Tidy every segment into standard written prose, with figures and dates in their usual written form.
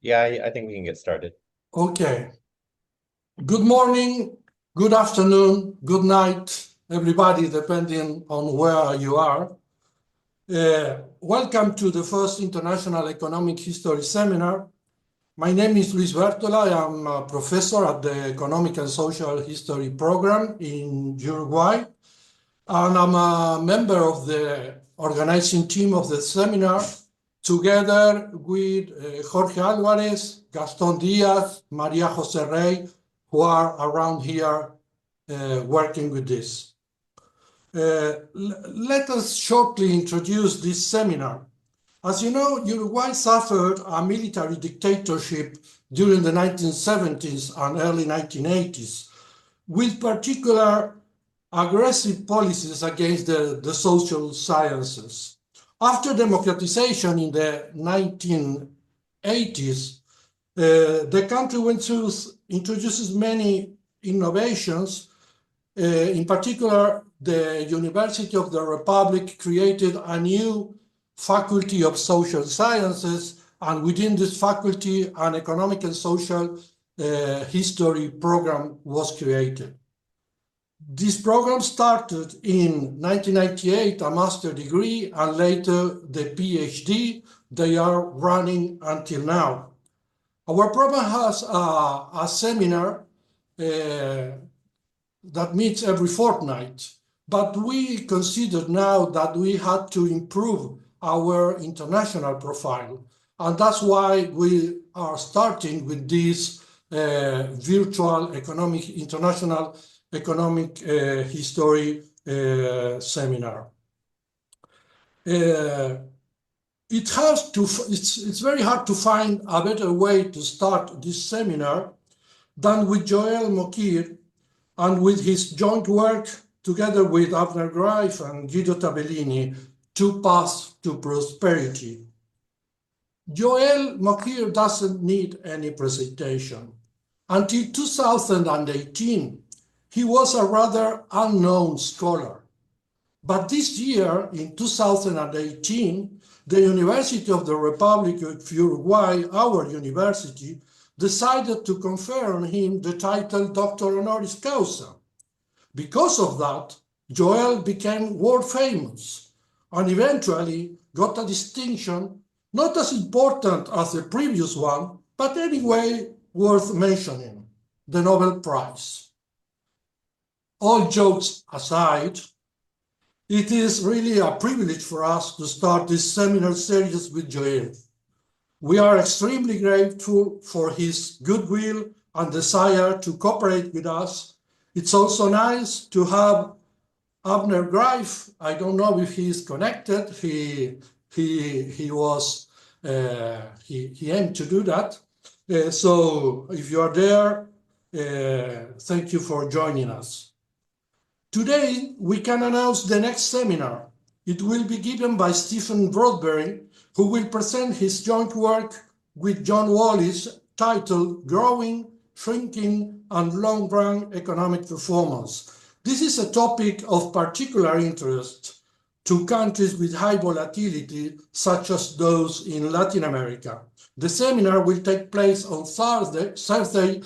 Yeah, I think we can get started. Okay. Good morning, good afternoon, good night, everybody, depending on where you are. Welcome to the first International Economic History Seminar. My name is Luis Bertola. I am a professor at the Economic and Social History program in Uruguay, and I'm a member of the organizing team of the seminar, together with Jorge Alvarez, Gaston Diaz, Maria Jose Rey, who are around here working with this. Let us shortly introduce this seminar. As you know, Uruguay suffered a military dictatorship during the 1970s and early 1980s, with particular aggressive policies against the social sciences. After democratization in the 1980s, the country went through, introduces many innovations. In particular, the University of the Republic created a new faculty of social sciences, and within this faculty, an economic and social history program was created. This program started in 1998, a master degree, and later the PhD. They are running until now. Our program has a seminar that meets every fortnight, but we considered now that we had to improve our international profile, and that's why we are starting with this virtual international economic history seminar. It's very hard to find a better way to start this seminar than with Joel Mokyr and with his joint work together with Avner Greif and Guido Tabellini, Two Paths to Prosperity. Joel Mokyr doesn't need any presentation. Until 2018, he was a rather unknown scholar. But this year, in 2018, the University of the Republic of Uruguay, our university, decided to confer on him the title Doctor Honoris Causa. Because of that, Joel became world famous and eventually got a distinction not as important as the previous one, but anyway worth mentioning, the Nobel Prize. All jokes aside, it is really a privilege for us to start this seminar series with Joel. We are extremely grateful for his goodwill and desire to cooperate with us. It's also nice to have Avner Greif. I don't know if he is connected. He aimed to do that. So if you are there, thank you for joining us. Today, we can announce the next seminar. It will be given by Stephen Broadberry, who will present his joint work with John Wallis titled Growing, Shrinking, and Long-Run Economic Performance. This is a topic of particular interest to countries with high volatility, such as those in Latin America. The seminar will take place on Thursday,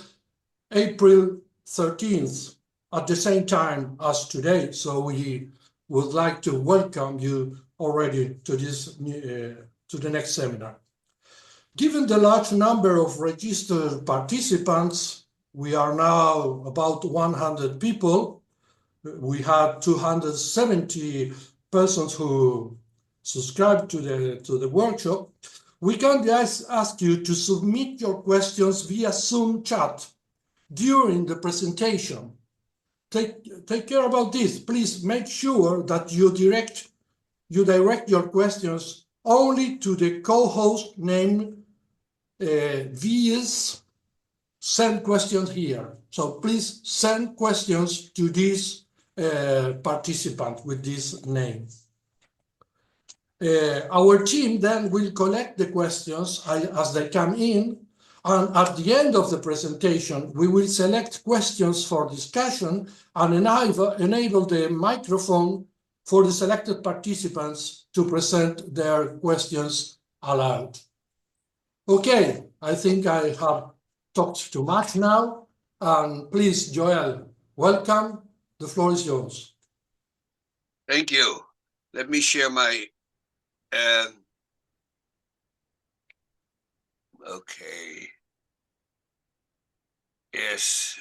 April 13th, at the same time as today. So we would like to welcome you already to the next seminar. Given the large number of registered participants, we are now about 100 people. We had 270 persons who subscribed to the workshop. We kindly ask you to submit your questions via Zoom chat during the presentation. Take care about this. Please make sure that you direct your questions only to the co-host named VIEHS. Send questions here. So please send questions to this participant with this name. Our team then will collect the questions as they come in, and at the end of the presentation, we will select questions for discussion and enable the microphone for the selected participants to present their questions aloud. Okay, I think I have talked too much now. And please, Joel, welcome. The floor is yours. Thank you. Let me share my. Okay. Yes.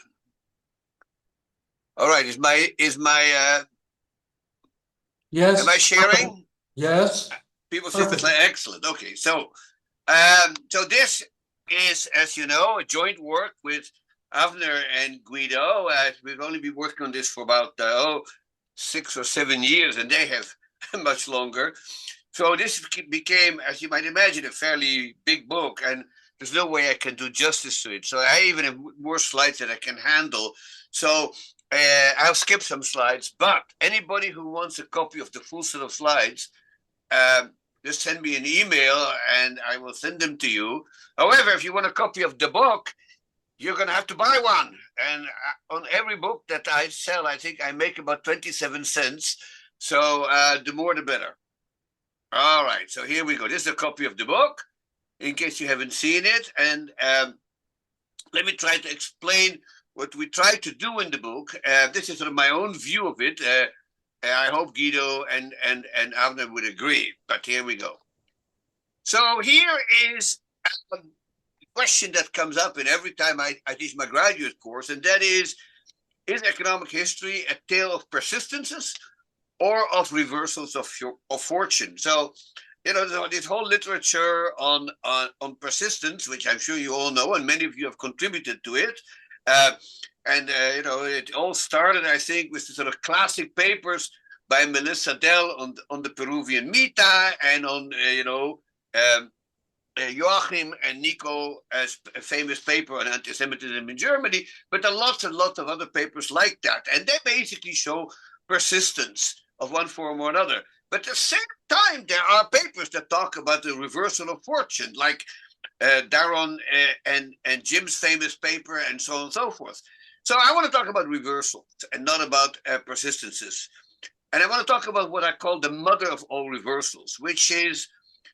All right. Is my Yes. am I sharing? Yes. People say that's excellent. Okay. So this is, as you know, a joint work with Avner and Guido. We've only been working on this for about 6 or 7 years, and they have much longer. So this became, as you might imagine, a fairly big book, and there's no way I can do justice to it. So I even have more slides that I can handle. So I'll skip some slides, but anybody who wants a copy of the full set of slides, just send me an email and I will send them to you. However, if you want a copy of the book, you're going to have to buy one. And on every book that I sell, I think I make about 27 cents. So the more, the better. All right, so here we go. This is a copy of the book, in case you haven't seen it. And let me try to explain what we try to do in the book. This is sort of my own view of it. I hope Guido and Avner would agree, but here we go. So here is a question that comes up in every time I teach my graduate course, and that is economic history a tale of persistences or of reversals of fortune? So, you know, this whole literature on persistence, which I'm sure you all know, and many of you have contributed to it. You know, it all started, I think, with the sort of classic papers by Melissa Dell on the Peruvian Mita, and on, Joachim and Nico, as a famous paper on anti-Semitism in Germany, but there are lots and lots of other papers like that. And they basically show persistence of one form or another. But at the same time, there are papers that talk about the reversal of fortune, like Daron and Jim's famous paper, and so on and so forth. So I want to talk about reversals and not about persistences. And I want to talk about what I call the mother of all reversals, which is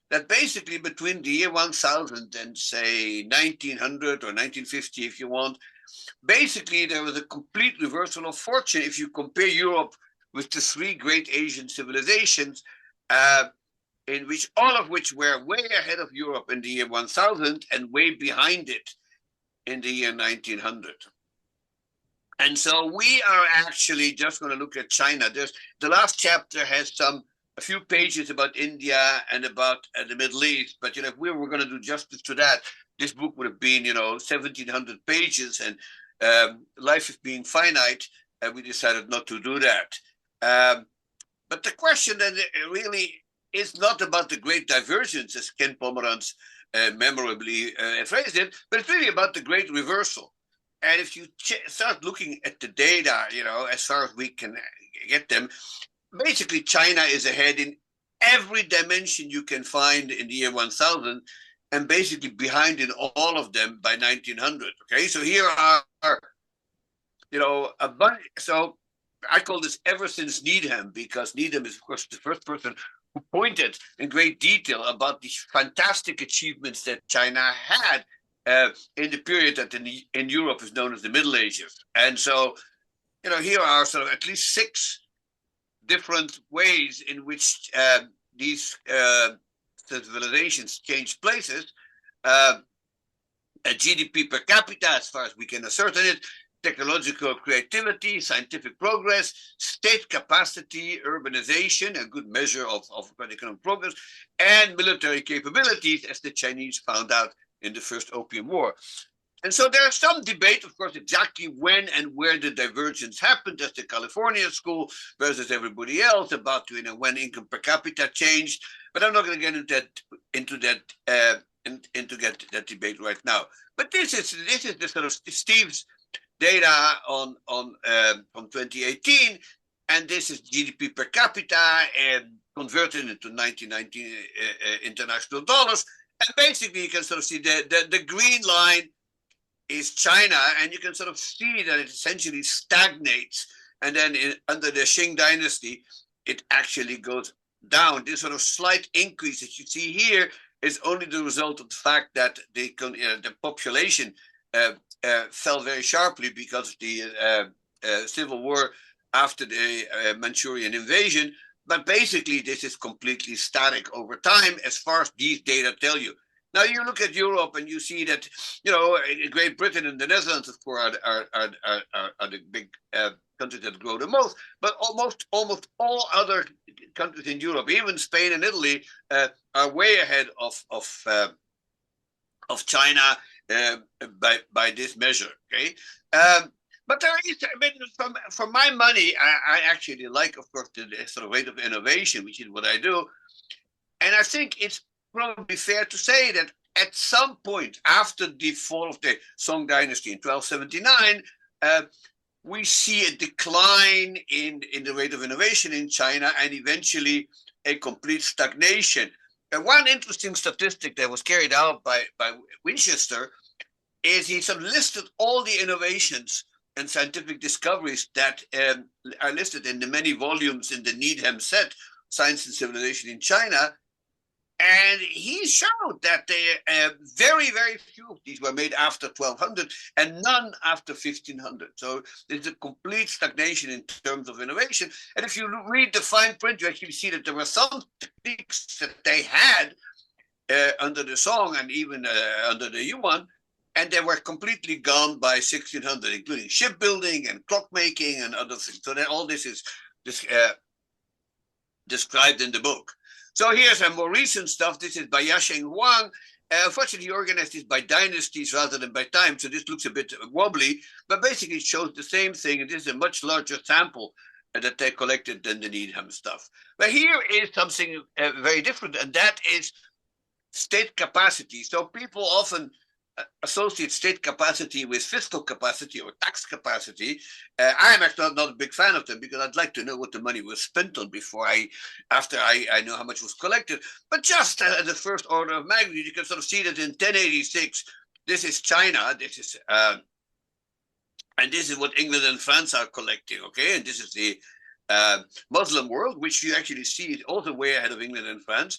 that basically between the year 1000 and, say, 1900 or 1950, if you want, basically there was a complete reversal of fortune if you compare Europe with the three great Asian civilizations, in which all of which were way ahead of Europe in the year 1000 and way behind it in the year 1900. And so we are actually just going to look at China. The last chapter has a few pages about India and about the Middle East. But, you know, if we were going to do justice to that, this book would have been, 1,700 pages. And life is being finite, and we decided not to do that. But the question then really is not about the great divergence, as Ken Pomeranz memorably phrased it, but it's really about the great reversal. And if you start looking at the data, as far as we can get them, basically China is ahead in every dimension you can find in the year 1000, and basically behind in all of them by 1900. Okay, so here are, a bunch. So I call this ever since Needham, because Needham is, of course, the first person who pointed in great detail about the fantastic achievements that China had in the period that in Europe is known as the Middle Ages. And so, here are sort of at least 6 different ways in which these civilizations changed places. A GDP per capita, as far as we can ascertain it, technological creativity, scientific progress, state capacity, urbanization, a good measure of economic progress, and military capabilities, as the Chinese found out in the first Opium War. And so there's some debate, of course, exactly when and where the divergence happened. That's the California school versus everybody else, about when income per capita changed. But I'm not going to get into that debate right now. But this is the sort of Steve's data on 2018, and this is GDP per capita and converted into 1919 international dollars. And basically, you can sort of see the green line is China, and you can sort of see that it essentially stagnates. And then under the Qing dynasty, it actually goes down. This sort of slight increase that you see here is only the result of the fact that the population fell very sharply because of the civil war after the Manchurian invasion. But basically, this is completely static over time, as far as these data tell you. Now, you look at Europe and you see that, Great Britain and the Netherlands, of course, are the big countries that grow the most. But almost all other countries in Europe, even Spain and Italy, are way ahead of China by this measure. Okay. But there is, I mean, for my money, I actually like, of course, the sort of rate of innovation, which is what I do. And I think it's probably fair to say that at some point after the fall of the Song dynasty in 1279, we see a decline in the rate of innovation in China and eventually a complete stagnation. And one interesting statistic that was carried out by Winchester is he sort of listed all the innovations and scientific discoveries that are listed in the many volumes in the Needham set, Science and Civilization in China. And he showed that very, very few of these were made after 1200 and none after 1500. So there's a complete stagnation in terms of innovation. And if you read the fine print, you actually see that there were some techniques that they had under the Song and even under the Yuan, and they were completely gone by 1600, including shipbuilding and clockmaking and other things. So that all this is described in the book. So here's some more recent stuff. This is by Yasheng Huang. Unfortunately, he organized this by dynasties rather than by time, so this looks a bit wobbly, but basically it shows the same thing, and this is a much larger sample that they collected than the Needham stuff. But here is something very different, and that is state capacity. So people often associate state capacity with fiscal capacity or tax capacity. I am actually not a big fan of them because I'd like to know what the money was spent on after I know how much was collected. But just as the first order of magnitude, you can sort of see that in 1086, this is China, this is and this is what England and France are collecting, okay? And this is the Muslim world, which you actually see is also way ahead of England and France.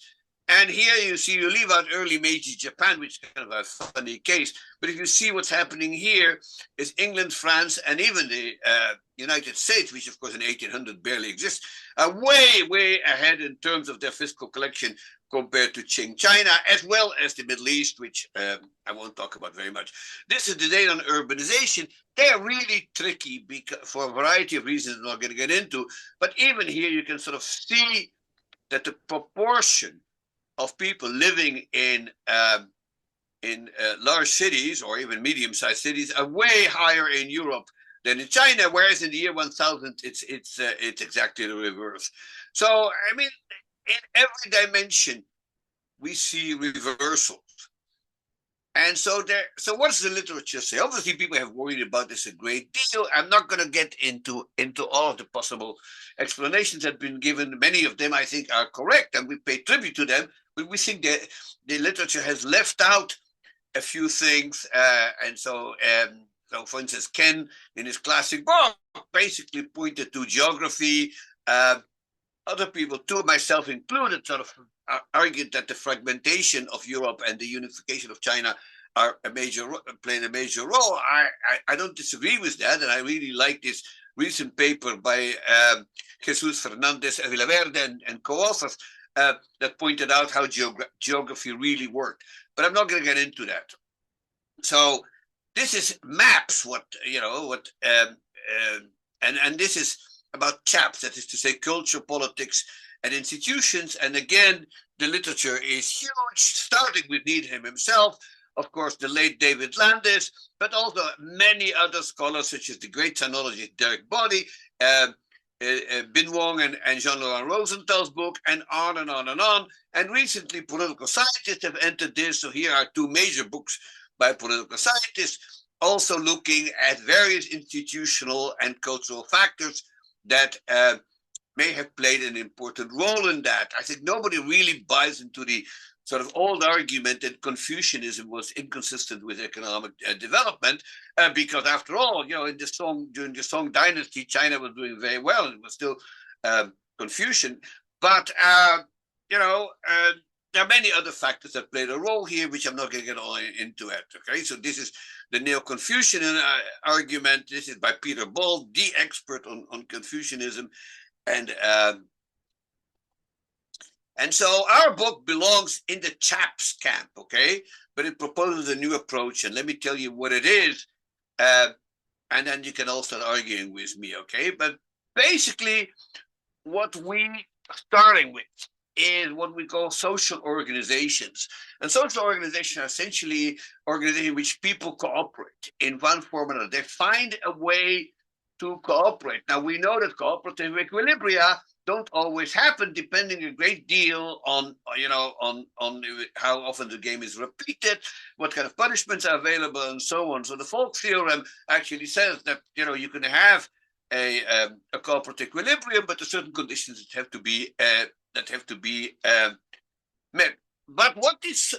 And here you leave out early Meiji Japan, which is kind of a funny case. But if you see what's happening here, is England, France, and even the United States, which of course in 1800 barely exists, are way, way ahead in terms of their fiscal collection compared to Qing China, as well as the Middle East, which I won't talk about very much. This is the data on urbanization. They're really tricky for a variety of reasons I'm not going to get into. But even here, you can sort of see that the proportion of people living in large cities or even medium-sized cities are way higher in Europe than in China, whereas in the year 1000 it's exactly the reverse. So I mean, in every dimension we see reversals. And so what does the literature say? Obviously, people have worried about this a great deal. I'm not going to get into all of the possible explanations that have been given. Many of them, I think, are correct, and we pay tribute to them. But we think that the literature has left out a few things. So, for instance, Ken, in his classic book, basically pointed to geography. Other people, too, myself included, sort of argued that the fragmentation of Europe and the unification of China are playing a major role. I don't disagree with that, and I really like this recent paper by Jesus Fernandez Villaverde and co-authors that pointed out how geography really worked. But I'm not going to get into that. So this is maps, and this is about chaps, that is to say culture, politics, and institutions. And again, the literature is huge, starting with Needham himself, of course, the late David Landis, but also many other scholars, such as the great sinologist Derek Body, Bin Wong and Jean-Laurent Rosenthal's book, and on and on and on. And recently, political scientists have entered this. So here are two major books by political scientists, also looking at various institutional and cultural factors that may have played an important role in that. I think nobody really buys into the sort of old argument that Confucianism was inconsistent with economic development, because after all, during the Song dynasty, China was doing very well, and it was still Confucian. But there there are many other factors that played a role here, which I'm not going to get all into it. Okay, so this is the Neo-Confucian argument. This is by Peter Ball, the expert on Confucianism, and so our book belongs in the chaps camp, okay? But it proposes a new approach, and let me tell you what it is, and then you can all start arguing with me, okay? But basically, what we are starting with is what we call social organizations. And social organizations are essentially organizations in which people cooperate in one form or another. They find a way to cooperate. Now, we know that cooperative equilibria don't always happen, depending a great deal on, on how often the game is repeated, what kind of punishments are available, and so on. So the Folk theorem actually says that, you can have a cooperative equilibrium, but there are certain conditions that have to be met. But what this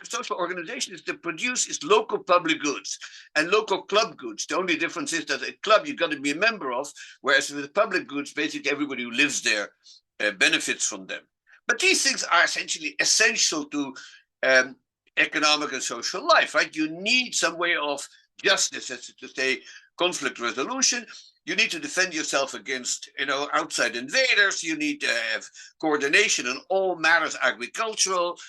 social organization is to produce is local public goods and local club goods. The only difference is that a club you've got to be a member of, whereas with the public goods, basically everybody who lives there benefits from them. But these things are essentially essential to economic and social life, right? You need some way of justice, as to say, conflict resolution. You need to defend yourself against, outside invaders. You need to have coordination on all matters agricultural.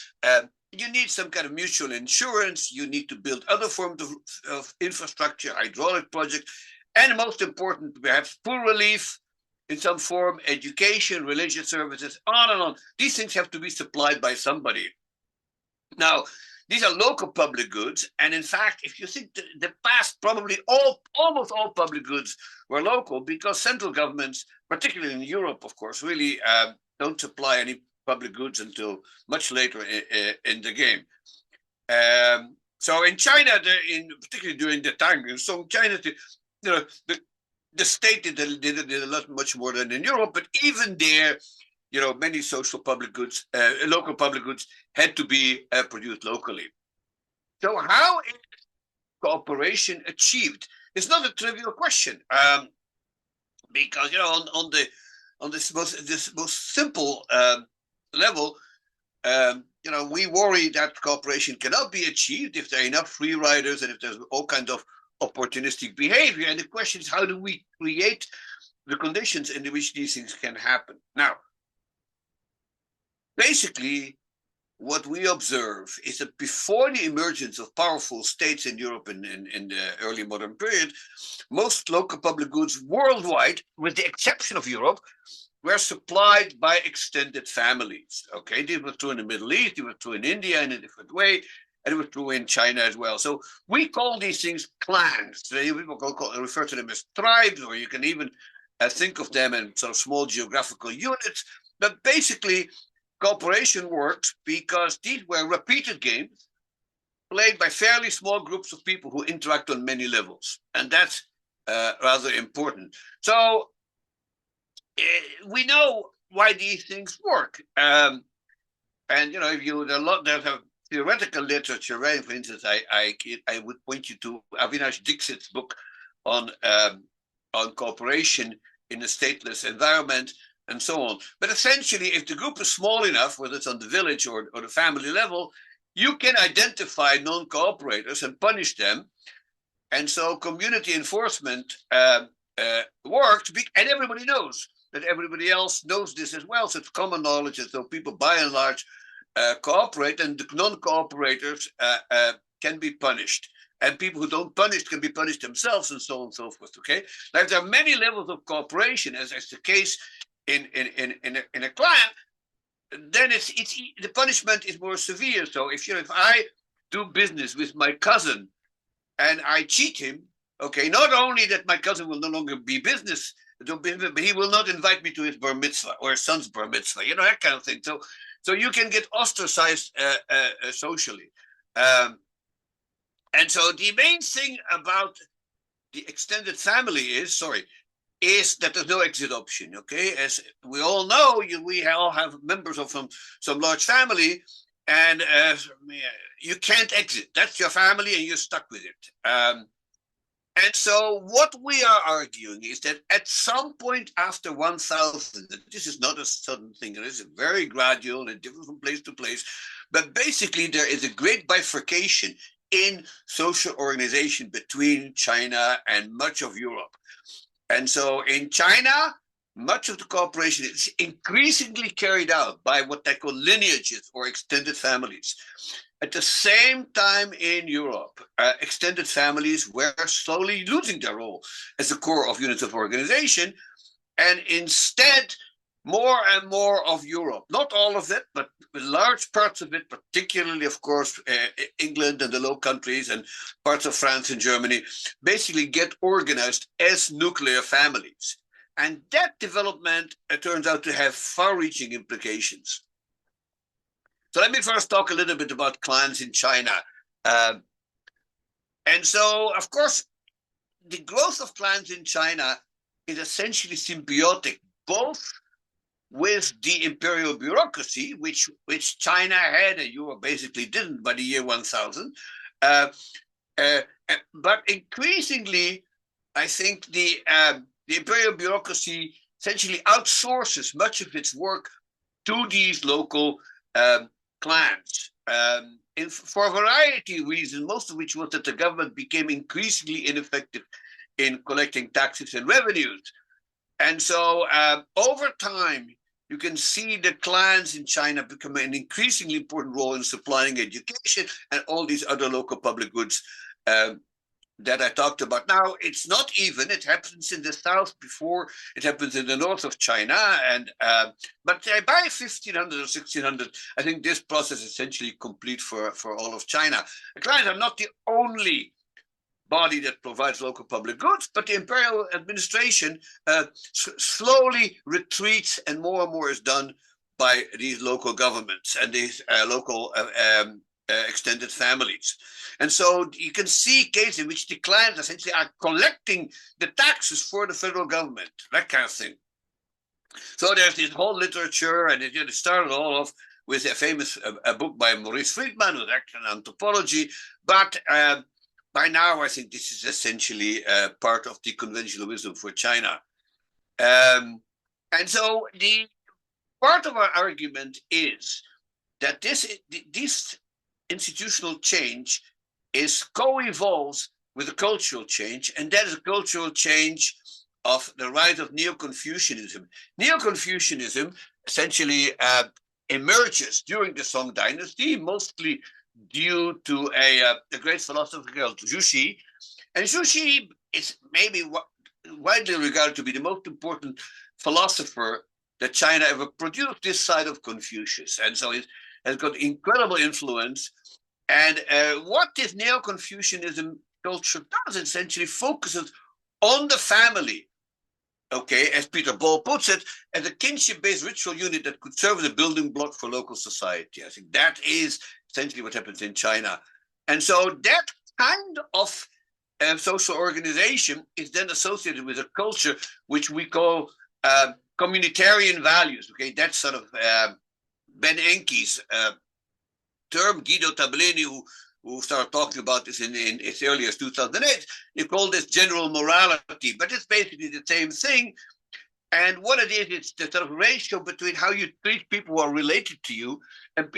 You need some kind of mutual insurance. You need to build other forms of infrastructure, hydraulic projects, and most important, perhaps poor relief in some form, education, religious services, on and on. These things have to be supplied by somebody. Now, these are local public goods, and in fact, if you think the past, probably almost all public goods were local, because central governments, particularly in Europe, of course, really don't supply any public goods until much later in the game. So in China, particularly during the Tang, so in China, the state did a lot much more than in Europe, but even there, many social public goods, local public goods had to be produced locally. So how is cooperation achieved? It's not a trivial question, because on this most simple level, we worry that cooperation cannot be achieved if there are enough free riders and if there's all kinds of opportunistic behavior. And the question is, how do we create the conditions in which these things can happen? Now, basically, what we observe is that before the emergence of powerful states in Europe in the early modern period, most local public goods worldwide, with the exception of Europe, were supplied by extended families. Okay, this was true in the Middle East, it was true in India in a different way, and it was true in China as well. So we call these things clans. So people refer to them as tribes, or you can even think of them in sort of small geographical units. But basically, cooperation works because these were repeated games played by fairly small groups of people who interact on many levels. And that's rather important. So we know why these things work. And, there's a theoretical literature, right? For instance, I would point you to Avinash Dixit's book on cooperation in a stateless environment, and so on. But essentially, if the group is small enough, whether it's on the village or the family level, you can identify non-cooperators and punish them. And so community enforcement works, and everybody knows that everybody else knows this as well. So it's common knowledge, and so people by and large cooperate, and the non-cooperators can be punished. And people who don't punish can be punished themselves, and so on and so forth, okay? Like there are many levels of cooperation, as is the case in a clan, then it's the punishment is more severe. So if I do business with my cousin and I cheat him, okay, not only that my cousin will no longer be business, but he will not invite me to his bar mitzvah or his son's bar mitzvah, that kind of thing. So you can get ostracized socially. And so the main thing about the extended family is that there's no exit option, okay? As we all know, we all have members of some large family, and you can't exit. That's your family, and you're stuck with it. And so what we are arguing is that at some point after 1000, this is not a sudden thing, it is very gradual and different from place to place, but basically there is a great bifurcation in social organization between China and much of Europe. And so in China, much of the cooperation is increasingly carried out by what they call lineages or extended families. At the same time in Europe, extended families were slowly losing their role as the core of units of organization, and instead more and more of Europe, not all of it, but large parts of it, particularly, of course, England and the Low Countries and parts of France and Germany, basically get organized as nuclear families. And that development turns out to have far-reaching implications. So let me first talk a little bit about clans in China. And so, of course, the growth of clans in China is essentially symbiotic, both with the imperial bureaucracy, which China had and Europe basically didn't by the year 1000. But increasingly, I think the imperial bureaucracy essentially outsources much of its work to these local clans. For a variety of reasons, most of which was that the government became increasingly ineffective in collecting taxes and revenues. And so over time, you can see the clans in China become an increasingly important role in supplying education and all these other local public goods that I talked about. Now, it's not even, it happens in the south before it happens in the north of China. And but by 1500 or 1600, I think this process is essentially complete for all of China. The clans are not the only body that provides local public goods, but the imperial administration slowly retreats, and more is done by these local governments and these local extended families. And so you can see cases in which the clans essentially are collecting the taxes for the federal government, that kind of thing. So there's this whole literature, and it started all off with a famous book by Maurice Friedman, who's actually an anthropology, but by now, I think this is essentially part of the conventional wisdom for China. And so the part of our argument is that this institutional change is co-evolves with a cultural change, and that is a cultural change of the rise of Neo-Confucianism. Neo-Confucianism essentially emerges during the Song Dynasty, mostly due to a great philosopher called Zhu Xi. And Zhu Xi is maybe widely regarded to be the most important philosopher that China ever produced this side of Confucius. And so it has got incredible influence. And what this Neo-Confucianism culture does essentially focuses on the family, okay, as Peter Ball puts it, as a kinship-based ritual unit that could serve as a building block for local society. I think that is essentially what happens in China. And so that kind of social organization is then associated with a culture which we call communitarian values. Okay, that's sort of Ben Enke's term. Guido Tabellini, who started talking about this in as early as 2008, he called this general morality, but it's basically the same thing. And what it is, it's the sort of ratio between how you treat people who are related to you and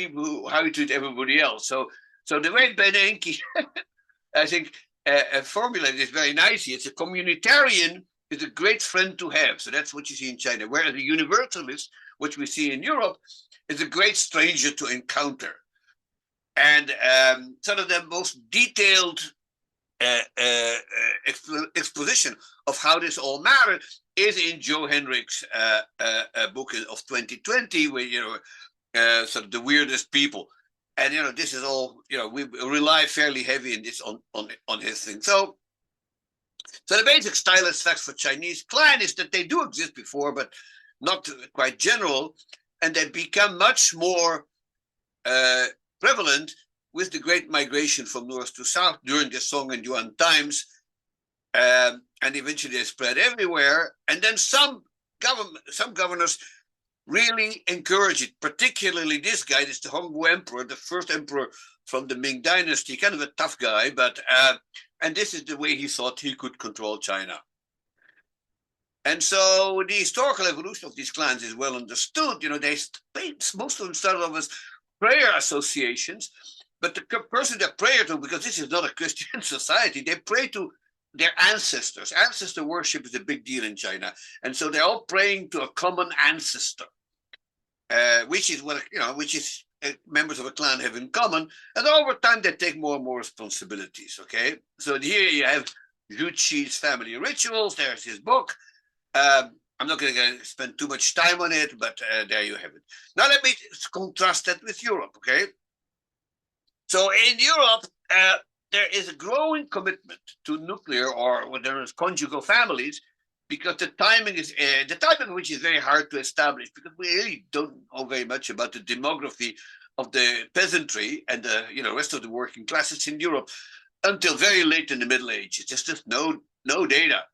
how you treat everybody else. So the way Ben Enke, I think, formulated this very nicely. It's a communitarian is a great friend to have. So that's what you see in China. Whereas a universalist, which we see in Europe, is a great stranger to encounter. And sort of the most detailed exposition of how this all mattered is in Joe Henrich's book of 2020, where sort of the weirdest people, and this is all we rely fairly heavy in this on his thing. So the basic stylist facts for Chinese clan is that they do exist before, but not quite general, and they become much more prevalent with the great migration from north to south during the Song and Yuan times, and eventually they spread everywhere. And then some governors really encourage it, particularly this guy, this is the Hongwu Emperor, the first emperor from the Ming Dynasty, kind of a tough guy, but and this is the way he thought he could control China. And so the historical evolution of these clans is well understood. Most of them started off as prayer associations, but the person they pray to, because this is not a Christian society, they pray to their ancestors. Ancestor worship is a big deal in China, and so they're all praying to a common ancestor, which is members of a clan have in common. And over time, they take more and more responsibilities. Okay, so here you have Zhu Qi's family rituals. There's his book. I'm not going to spend too much time on it, but there you have it. Now let me contrast that with Europe, okay? So in Europe, there is a growing commitment to nuclear, or what there is conjugal families, because the timing which is very hard to establish, because we really don't know very much about the demography of the peasantry and the rest of the working classes in Europe until very late in the Middle Ages. There's just no data.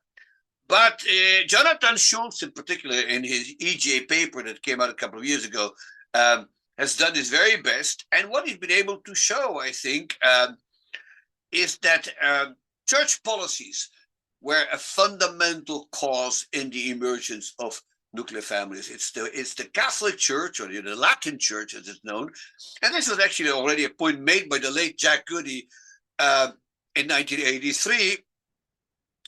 But Jonathan Schultz, in particular, in his EJ paper that came out a couple of years ago, has done his very best. And what he's been able to show, I think, is that church policies were a fundamental cause in the emergence of nuclear families. It's the Catholic Church, or the Latin Church, as it's known. And this was actually already a point made by the late Jack Goody in 1983.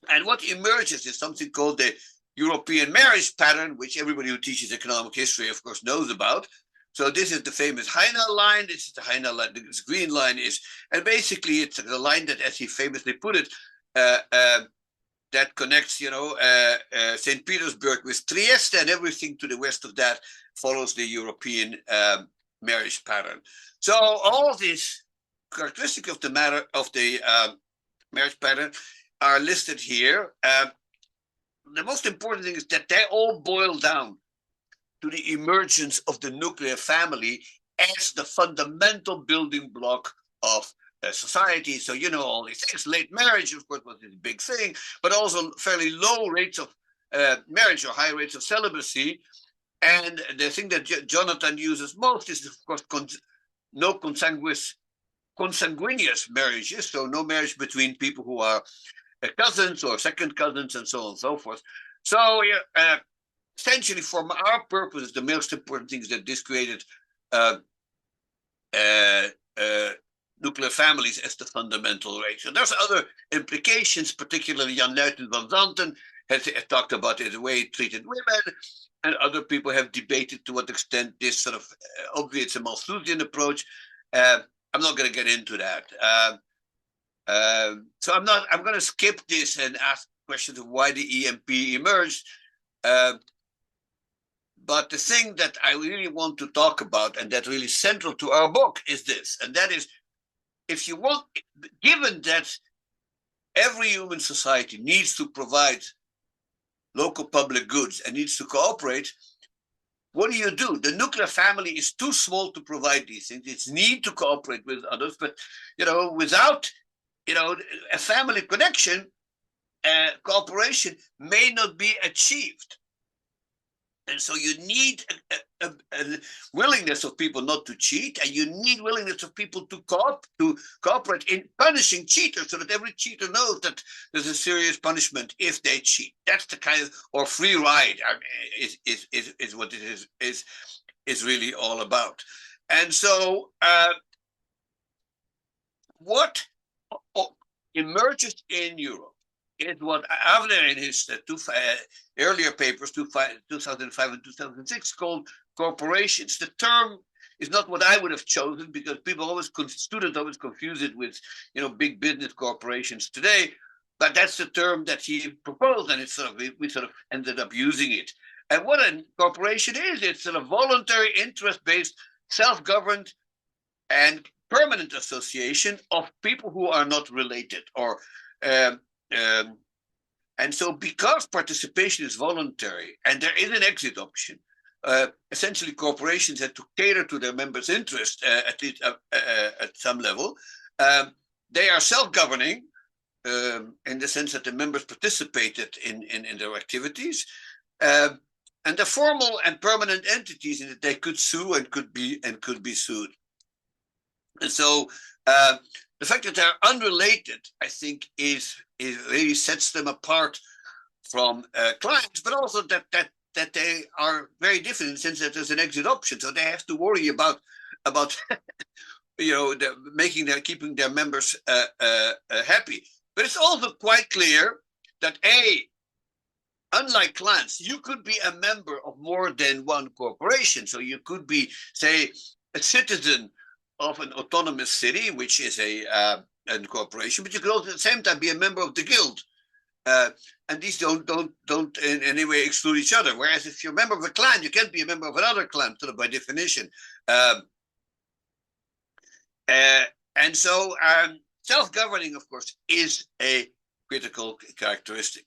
And what emerges is something called the European marriage pattern, which everybody who teaches economic history, of course, knows about. So this is the famous Heinel line. This is the Heinel line. This green line is, and basically it's the line that, as he famously put it, that connects, St. Petersburg with Trieste, and everything to the west of that follows the European marriage pattern. So all of these characteristics of the marriage pattern are listed here. The most important thing is that they all boil down to the emergence of the nuclear family as the fundamental building block of society. So, all these things. Late marriage, of course, was a big thing, but also fairly low rates of marriage or high rates of celibacy. And the thing that Jonathan uses most is, of course, no consanguineous marriages. So no marriage between people who are cousins or second cousins and so on and so forth. So essentially, for our purposes, the most important thing is that this created nuclear families as the fundamental ratio. There's other implications, particularly Jan Luiten van Zanten has talked about the way it treated women, and other people have debated to what extent this sort of obviates a Malthusian approach. I'm not going to get into that. So I'm going to skip this and ask questions of why the EMP emerged. But the thing that I really want to talk about, and that's really central to our book, is this. And that is, if you want, given that every human society needs to provide local public goods and needs to cooperate, what do? The nuclear family is too small to provide these things. It's need to cooperate with others, but without a family connection, cooperation may not be achieved. And so you need a willingness of people not to cheat, and you need willingness of people to cooperate in punishing cheaters, so that every cheater knows that there's a serious punishment if they cheat. That's the kind of, or free ride is what it is really all about. And so what emerges in Europe is what Avner in his two earlier papers, 2005 and 2006, called corporations. The term is not what I would have chosen, because students always confuse it with, big business corporations today. But that's the term that he proposed, and we sort of ended up using it. And what a corporation is, it's sort of voluntary, interest-based, self-governed, and permanent association of people who are not related, or and so because participation is voluntary and there is an exit option, essentially corporations had to cater to their members' interest, at least at some level. They are self-governing in the sense that the members participated in their activities. And the formal and permanent entities in that they could sue and could be sued. And so the fact that they're unrelated, I think, is really sets them apart from clients, but also that they are very different in the sense that there's an exit option, so they have to worry about keeping their members happy. But it's also quite clear that unlike clients, you could be a member of more than one corporation. So you could be, say, a citizen of an autonomous city, which is a corporation, but you could also at the same time be a member of the guild. And these don't in any way exclude each other. Whereas if you're a member of a clan, you can't be a member of another clan, sort of by definition. And so self-governing, of course, is a critical characteristic.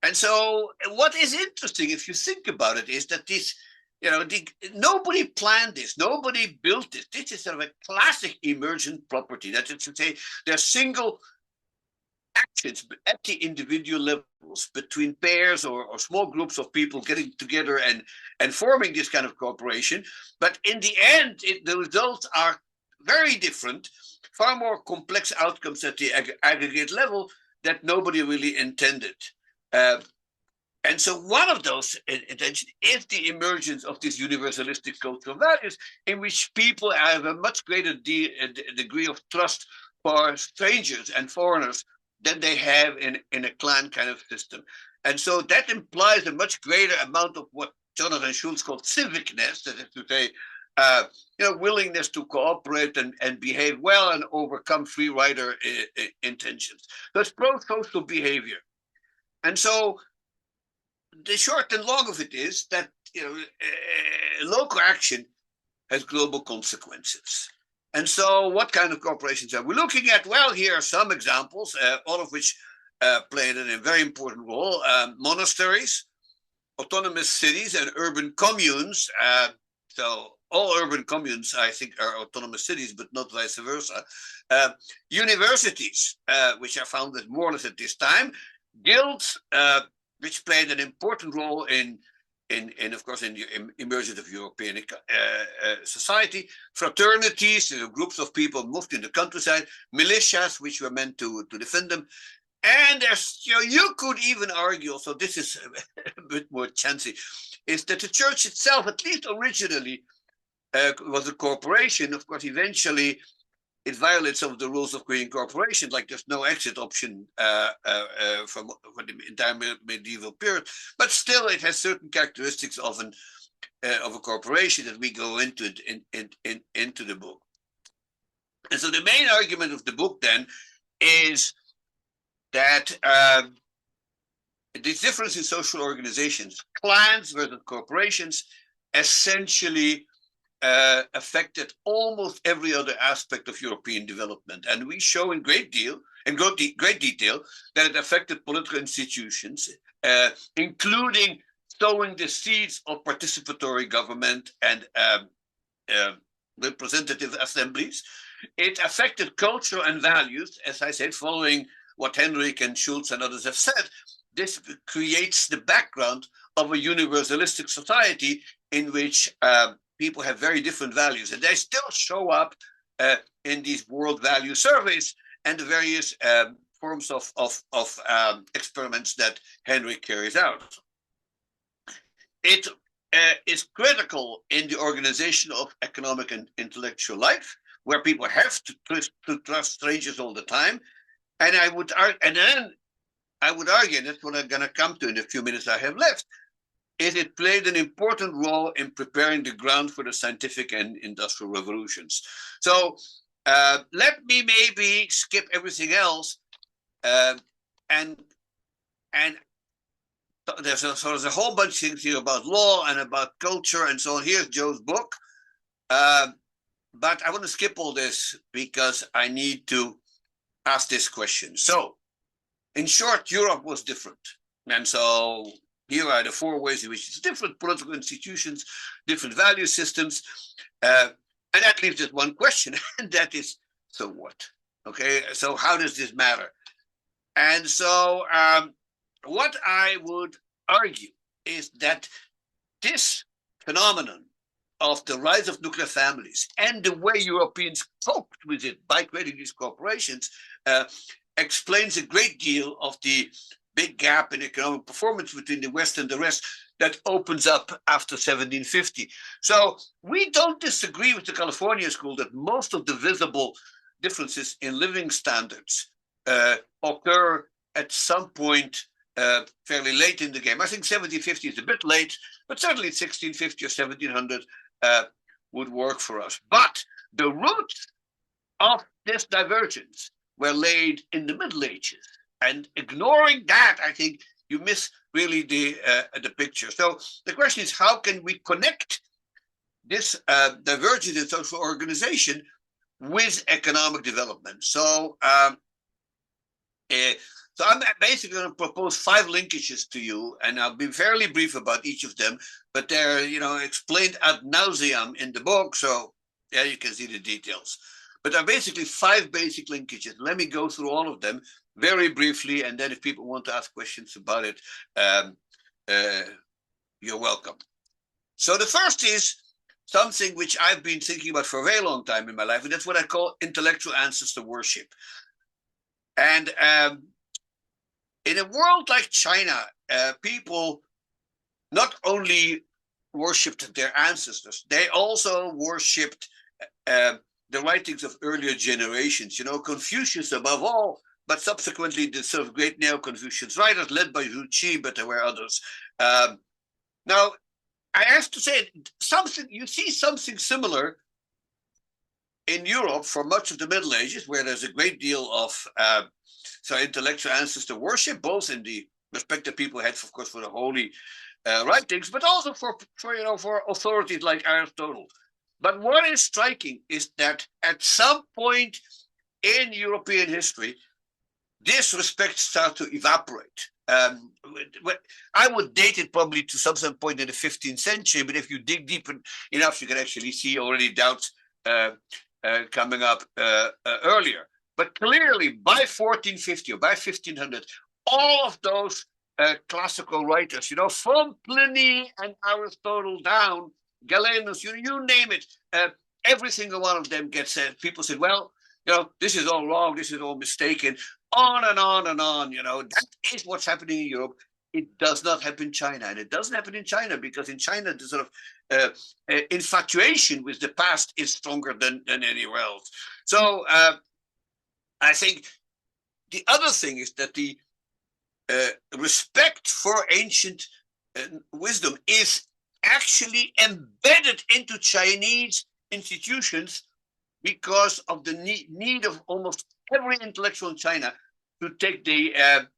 And so what is interesting, if you think about it, is that this, nobody planned this, nobody built this. This is sort of a classic emergent property. That is to say, there are single actions at the individual levels between pairs or small groups of people getting together and forming this kind of cooperation. But in the end, the results are very different, far more complex outcomes at the aggregate level that nobody really intended. And so one of those intentions is the emergence of these universalistic cultural values in which people have a much greater degree of trust for strangers and foreigners than they have in a clan kind of system. And so that implies a much greater amount of what Jonathan Schultz called civicness, that is to say, willingness to cooperate and behave well and overcome free rider intentions. That's pro-social behavior. And so the short and long of it is that local action has global consequences. And so what kind of corporations are we looking at? Well, here are some examples, all of which played a very important role. Monasteries, autonomous cities, and urban communes. So all urban communes, I think, are autonomous cities, but not vice versa. Universities, which are founded more or less at this time. Guilds, which played an important role in of course, in the emergence of European society. Fraternities, groups of people moved in the countryside. Militias, which were meant to defend them. And there's, you could even argue, so this is a bit more chancy, is that the church itself, at least originally, was a corporation. Of course, eventually, it violates some of the rules of creating corporations, like there's no exit option from the entire medieval period. But still, it has certain characteristics of a corporation that we go into into the book. And so the main argument of the book then is that this difference in social organizations, clans versus corporations, essentially affected almost every other aspect of European development. And we show in great detail that it affected political institutions, including sowing the seeds of participatory government and representative assemblies. It affected culture and values, as I said, following what Henrik and Schultz and others have said. This creates the background of a universalistic society in which people have very different values, and they still show up in these world value surveys and the various forms of experiments that Henrik carries out. It is critical in the organization of economic and intellectual life, where people have to trust strangers all the time. And I would argue, and that's what I'm going to come to in the few minutes I have left, it played an important role in preparing the ground for the scientific and industrial revolutions. So let me maybe skip everything else, and there's a whole bunch of things here about law and about culture and so on. Here's Joe's book, but I want to skip all this because I need to ask this question. So, in short, Europe was different, and so here are the four ways in which it's different: political institutions, different value systems, and that leaves just one question, and that is, so what? Okay, so how does this matter? And so what I would argue is that this phenomenon of the rise of nuclear families and the way Europeans coped with it by creating these corporations explains a great deal of the big gap in economic performance between the West and the rest that opens up after 1750. So we don't disagree with the California school that most of the visible differences in living standards occur at some point fairly late in the game. I think 1750 is a bit late, but certainly 1650 or 1700 would work for us. But the roots of this divergence were laid in the Middle Ages. And ignoring that, I think you miss really the picture. So the question is, how can we connect this divergence in social organization with economic development? So so I'm basically going to propose 5 linkages to you, and I'll be fairly brief about each of them, but they're, you know, explained ad nauseam in the book, so yeah, you can see the details. But there are basically 5 basic linkages. Let me go through all of them very briefly, and then if people want to ask questions about it, you're welcome. So the first is something which I've been thinking about for a very long time in my life, and that's what I call intellectual ancestor worship. And in a world like China, people not only worshipped their ancestors, they also worshipped the writings of earlier generations. You know, Confucius above all, but subsequently the sort of great Neo-Confucian writers led by Zhu, but there were others. Now, I have to say, you see something similar in Europe for much of the Middle Ages, where there's a great deal of intellectual ancestor worship, both in the respect that people had, of course, for the holy writings, but also for authorities like Aristotle. But what is striking is that at some point in European history, this respect starts to evaporate. I would date it probably to some point in the 15th century, but if you dig deep enough, you can actually see already doubts coming up earlier. But clearly, by 1450 or by 1500, all of those classical writers, you know, from Pliny and Aristotle down, Galenus, you name it, every single one of them gets said. People said, well, you know, this is all wrong, this is all mistaken, on and on and on. You know, that is what's happening in Europe. It does not happen in China, and it doesn't happen in China because in China the sort of infatuation with the past is stronger than anywhere else. So I think the other thing is that the respect for ancient wisdom is actually embedded into Chinese institutions because of the need of almost every intellectual in China to take the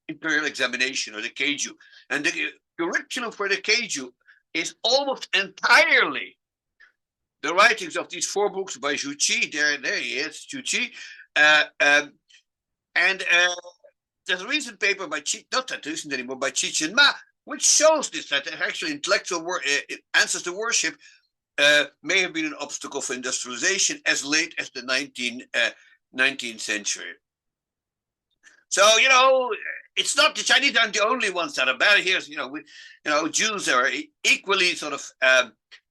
imperial examination or the Keiju. And the curriculum for the Keiju is almost entirely the writings of these 4 books by Zhu. There he is, Zhu. And there's a recent paper by not that recent anymore, by Chen Ma, which shows this, that actually intellectual ancestor worship may have been an obstacle for industrialization as late as the 19th century. So, you know, it's not the Chinese aren't the only ones that are bad. Here's, Jews are equally sort of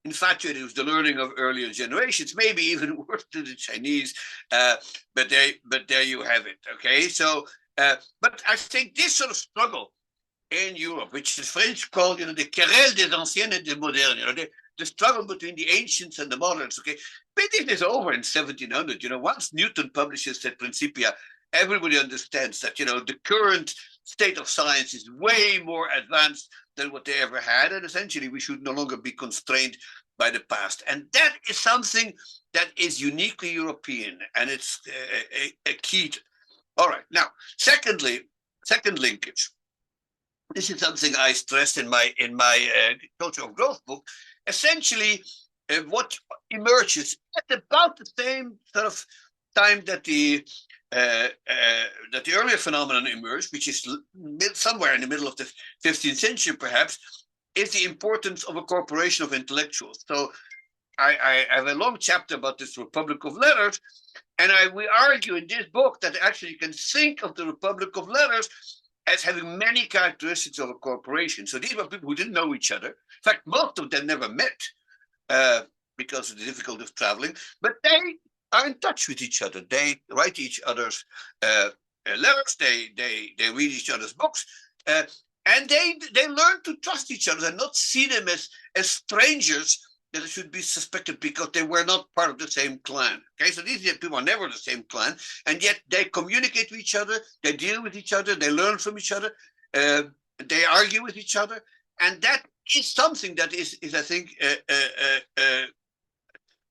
infatuated with the learning of earlier generations, maybe even worse than the Chinese. But there you have it. Okay, so but I think this sort of struggle in Europe, which the French call, the querelle des anciens et des modernes, the struggle between the ancients and the moderns. Okay, but it is over in 1700. Once Newton publishes the Principia, everybody understands that the current state of science is way more advanced than what they ever had, and essentially we should no longer be constrained by the past. And that is something that is uniquely European, and it's a key to. All right, now, second linkage. This is something I stressed in my Culture of Growth book. Essentially, what emerges at about the same sort of time that the earlier phenomenon emerged, which is somewhere in the middle of the 15th century, perhaps, is the importance of a corporation of intellectuals. So I have a long chapter about this Republic of Letters, and we argue in this book that actually you can think of the Republic of Letters as having many characteristics of a corporation. So these were people who didn't know each other. In fact, most of them never met, because of the difficulty of traveling, but they are in touch with each other. They write each other's letters. They read each other's books, and they learn to trust each other and not see them as strangers that should be suspected because they were not part of the same clan. Okay, so these people are never the same clan, and yet they communicate with each other, they deal with each other, they learn from each other, they argue with each other, and that is something that is I think,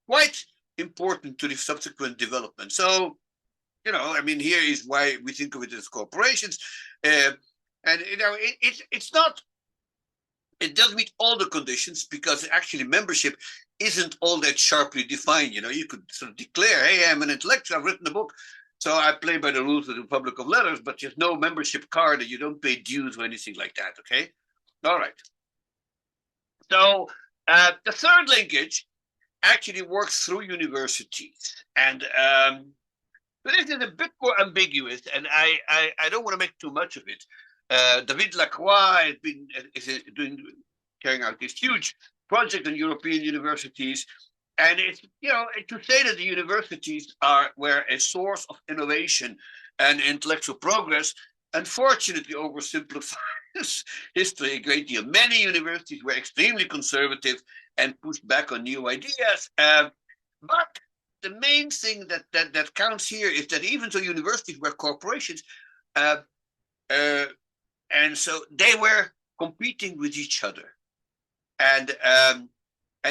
quite important to the subsequent development. So, I mean, here is why we think of it as corporations, and it's not. It doesn't meet all the conditions because actually membership isn't all that sharply defined. You could sort of declare, hey, I'm an intellectual, I've written a book, so I play by the rules of the Republic of Letters, but there's no membership card and you don't pay dues or anything like that, okay? All right. So the third linkage actually works through universities. And but this is a bit more ambiguous, and I don't want to make too much of it. David Lacroix is carrying out this huge project on European universities, and it's to say that the universities were a source of innovation and intellectual progress, unfortunately oversimplifies history a great deal. Many universities were extremely conservative and pushed back on new ideas, but the main thing that counts here is that even though universities were corporations, and so they were competing with each other, and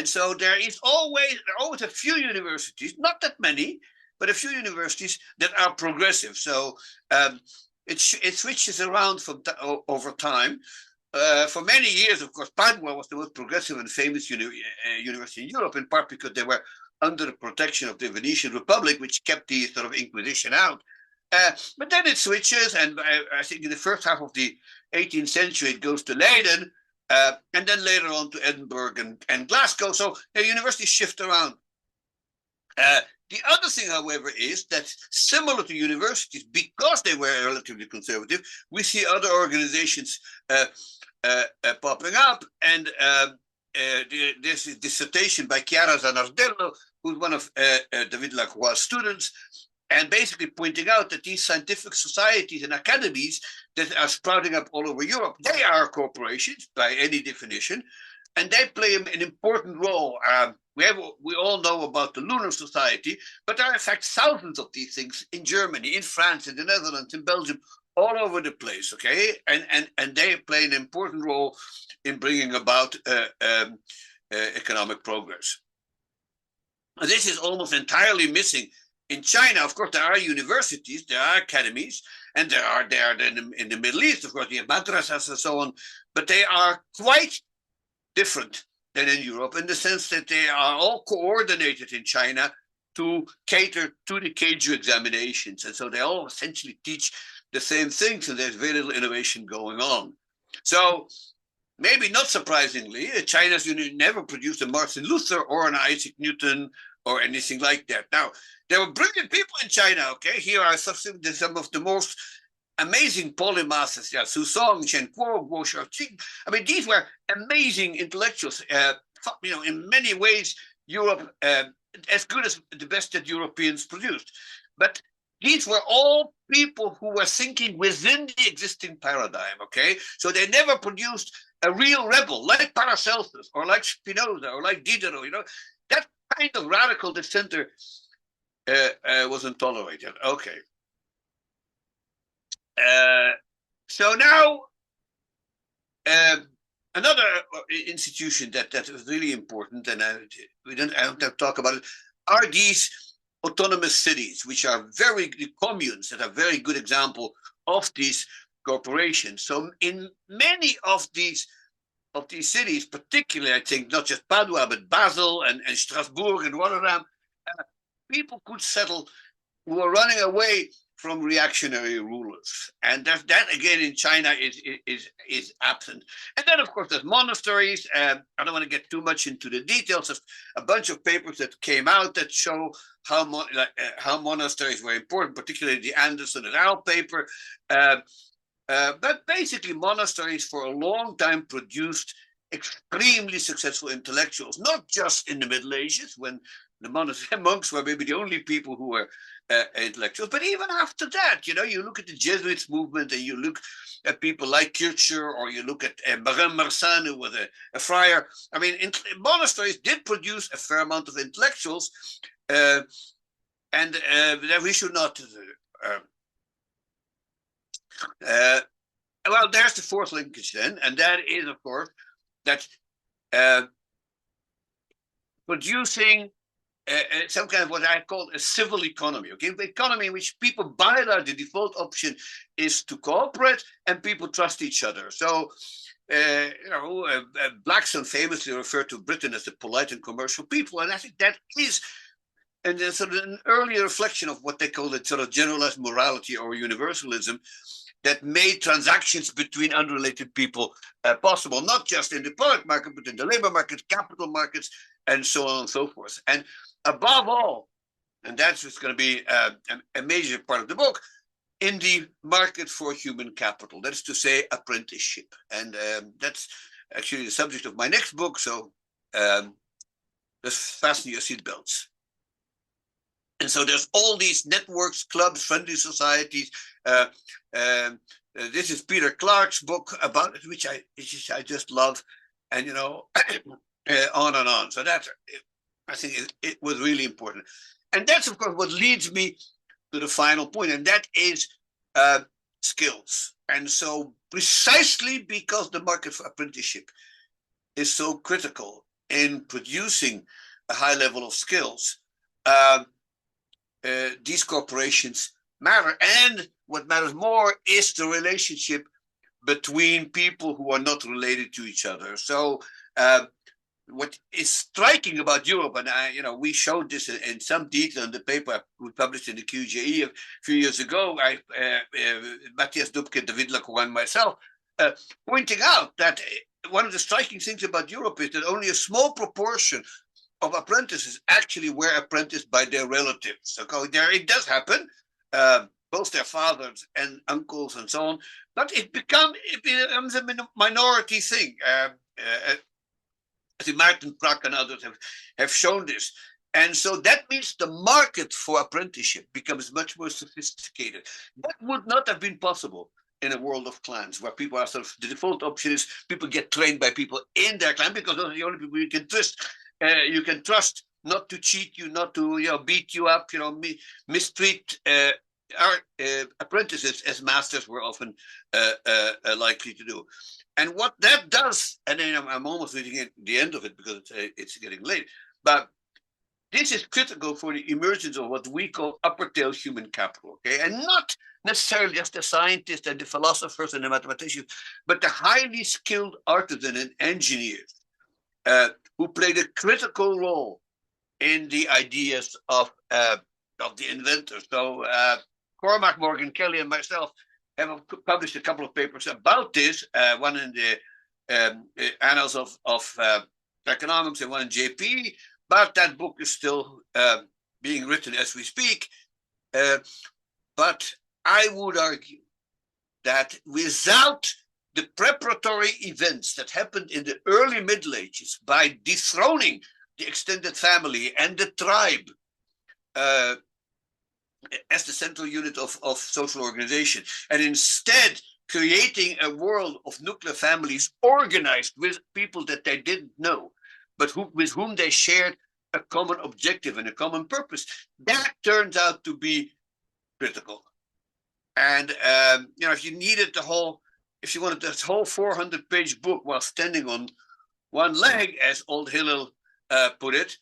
so there are always a few universities, not that many, but a few universities that are progressive. So it switches around over time. For many years, of course, Padua was the most progressive and famous university in Europe, in part because they were under the protection of the Venetian Republic, which kept the sort of Inquisition out. But then it switches, and I think in the first half of the 18th century, it goes to Leiden, and then later on to Edinburgh and Glasgow. So the universities shift around. The other thing, however, is that similar to universities, because they were relatively conservative, we see other organizations popping up. And there's a dissertation by Chiara Zanardello, who's one of David Lacroix's students, and basically pointing out that these scientific societies and academies that are sprouting up all over Europe, they are corporations by any definition, and they play an important role. We all know about the Lunar Society, but there are in fact thousands of these things in Germany, in France, in the Netherlands, in Belgium, all over the place, okay? And they play an important role in bringing about economic progress. And this is almost entirely missing in China. Of course, there are universities, there are academies, and they are in the Middle East, of course, you have madrasas and so on, but they are quite different than in Europe in the sense that they are all coordinated in China to cater to the Keiju examinations. And so they all essentially teach the same things, and there's very little innovation going on. So maybe not surprisingly, China's never produced a Martin Luther or an Isaac Newton or anything like that. Now, there were brilliant people in China, okay? Here are some of the most amazing polymaths, Su Song, Chen Kuo, Guo Xiaoqing. I mean, these were amazing intellectuals. In many ways, Europe, as good as the best that Europeans produced. But these were all people who were thinking within the existing paradigm, okay? So they never produced a real rebel like Paracelsus or like Spinoza or like Diderot, That kind of radical dissenter wasn't tolerated. Okay. So now, another institution that is really important, and I don't have to talk about it, are these autonomous cities, which are communes that are very good example of these corporations. So in many of these cities, particularly, I think, not just Padua, but Basel and Strasbourg and Rotterdam, people could settle who were running away from reactionary rulers. And that again in China is absent. And then, of course, there's monasteries. I don't want to get too much into the details of a bunch of papers that came out that show how monasteries were important, particularly the Anderson et al. Paper. But basically, monasteries for a long time produced extremely successful intellectuals, not just in the Middle Ages when the monks were maybe the only people who were intellectuals, but even after that, you know, you look at the Jesuits movement and you look at people like Kircher, or you look at Marin Marsan, who was a friar. I mean, monasteries did produce a fair amount of intellectuals, and that we should not. Well, there's the fourth linkage then, and that is, of course, that producing some kind of what I call a civil economy, okay? The economy in which people, by and large, the default option is to cooperate and people trust each other. So, Blackstone famously referred to Britain as the polite and commercial people, and I think that is sort of an earlier reflection of what they call the sort of generalized morality or universalism that made transactions between unrelated people possible, not just in the product market, but in the labor market, capital markets, and so on and so forth. And above all, and that's what's going to be a major part of the book, in the market for human capital. That is to say, apprenticeship. And that's actually the subject of my next book. So just fasten your seatbelts. And so there's all these networks, clubs, friendly societies. This is Peter Clark's book about it, which I just love, and you know, on and on. So that, I think, it was really important, and that's of course what leads me to the final point, and that is skills. And so precisely because the market for apprenticeship is so critical in producing a high level of skills, these corporations matter. And what matters more is the relationship between people who are not related to each other. So what is striking about Europe, and we showed this in some detail in the paper we published in the QJE a few years ago, Matthias Dubke, David Lacroix, and myself, pointing out that one of the striking things about Europe is that only a small proportion of apprentices actually were apprenticed by their relatives. So there it does happen, both their fathers and uncles and so on, but it becomes a minority thing. I think Martin Prack and others have shown this. And so that means the market for apprenticeship becomes much more sophisticated. That would not have been possible in a world of clans, where people are sort of, the default option is people get trained by people in their clan, because those are the only people you can trust. You can trust not to cheat you, not to beat you up, mistreat our apprentices as masters were often likely to do. And what that does, and then I'm almost reaching at the end of it because it's getting late, but this is critical for the emergence of what we call upper tail human capital, okay? And not necessarily just the scientists and the philosophers and the mathematicians, but the highly skilled artisans and engineers who played a critical role in the ideas of the inventors. So Cormac, Morgan Kelly, and myself have published a couple of papers about this, one in the Annals of Economics and one in JP, but that book is still being written as we speak. But I would argue that without the preparatory events that happened in the early Middle Ages by dethroning the extended family and the tribe as the central unit of social organization, and instead creating a world of nuclear families organized with people that they didn't know, but with whom they shared a common objective and a common purpose, that turns out to be critical. And if you needed if you wanted this whole 400-page book while standing on one leg, as old Hillel put it,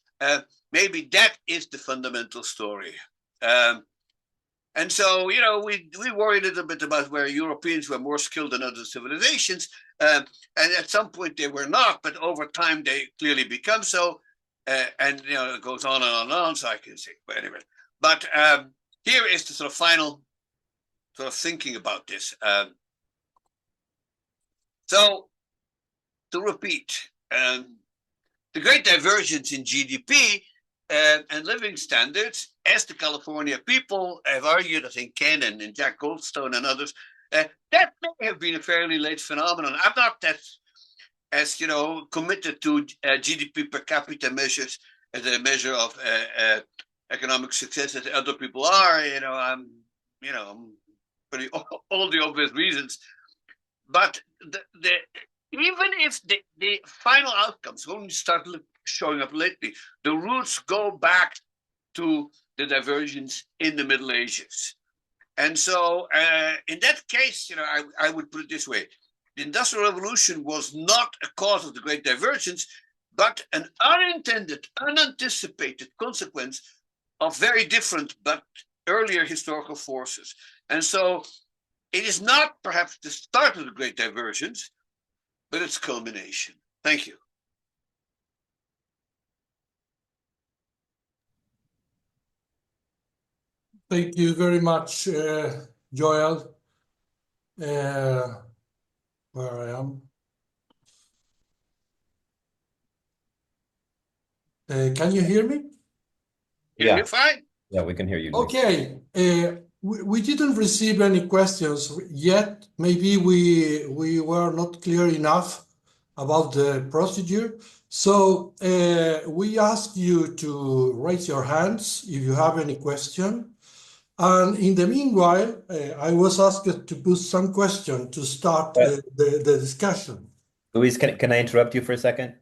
maybe that is the fundamental story. And so, we worry a little bit about where Europeans were more skilled than other civilizations, and at some point they were not, but over time they clearly become so, and it goes on and on and on. So I can say, but anyway. But here is the sort of final sort of thinking about this. So to repeat, the great divergence in GDP and living standards, as the California people have argued, I think Ken and Jack Goldstone and others, that may have been a fairly late phenomenon. I'm not that as committed to GDP per capita measures as a measure of economic success as other people are. I'm for all the obvious reasons. But even if the final outcomes only start showing up lately, the roots go back to the divergence in the Middle Ages. And so in that case, I would put it this way. The Industrial Revolution was not a cause of the Great Divergence, but an unintended, unanticipated consequence of very different but earlier historical forces. And so it is not perhaps the start of the Great Divergence, but its culmination. Thank you. Thank you very much, Joel. Where I am. Can you hear me? Yeah, you're fine. Yeah, we can hear you, Luis. Okay. We didn't receive any questions yet. Maybe we were not clear enough about the procedure. So we ask you to raise your hands if you have any question. And in the meanwhile, I was asked to put some question to start the discussion. Luis, can I interrupt you for a second?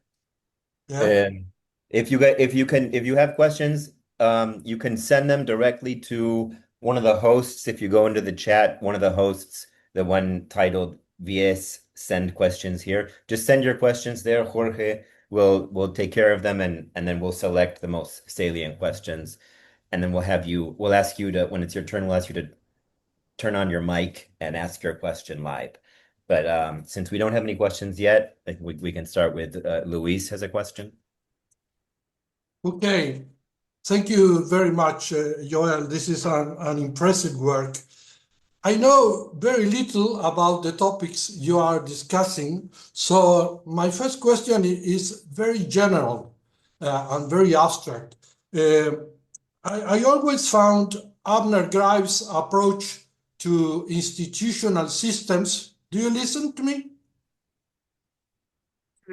Yeah. If you have questions, you can send them directly to one of the hosts. If you go into the chat, one of the hosts, the one titled VIEHS, send questions here. Just send your questions there. Jorge will take care of them, and then we'll select the most salient questions. And then we'll ask you to, when it's your turn, we'll ask you to turn on your mic and ask your question live. But since we don't have any questions yet, I think we can start with Luis has a question. Okay. Thank you very much, Joel. This is an impressive work. I know very little about the topics you are discussing, so my first question is very general and very abstract. I always found Avner Greif's approach to institutional systems. Do you listen to me?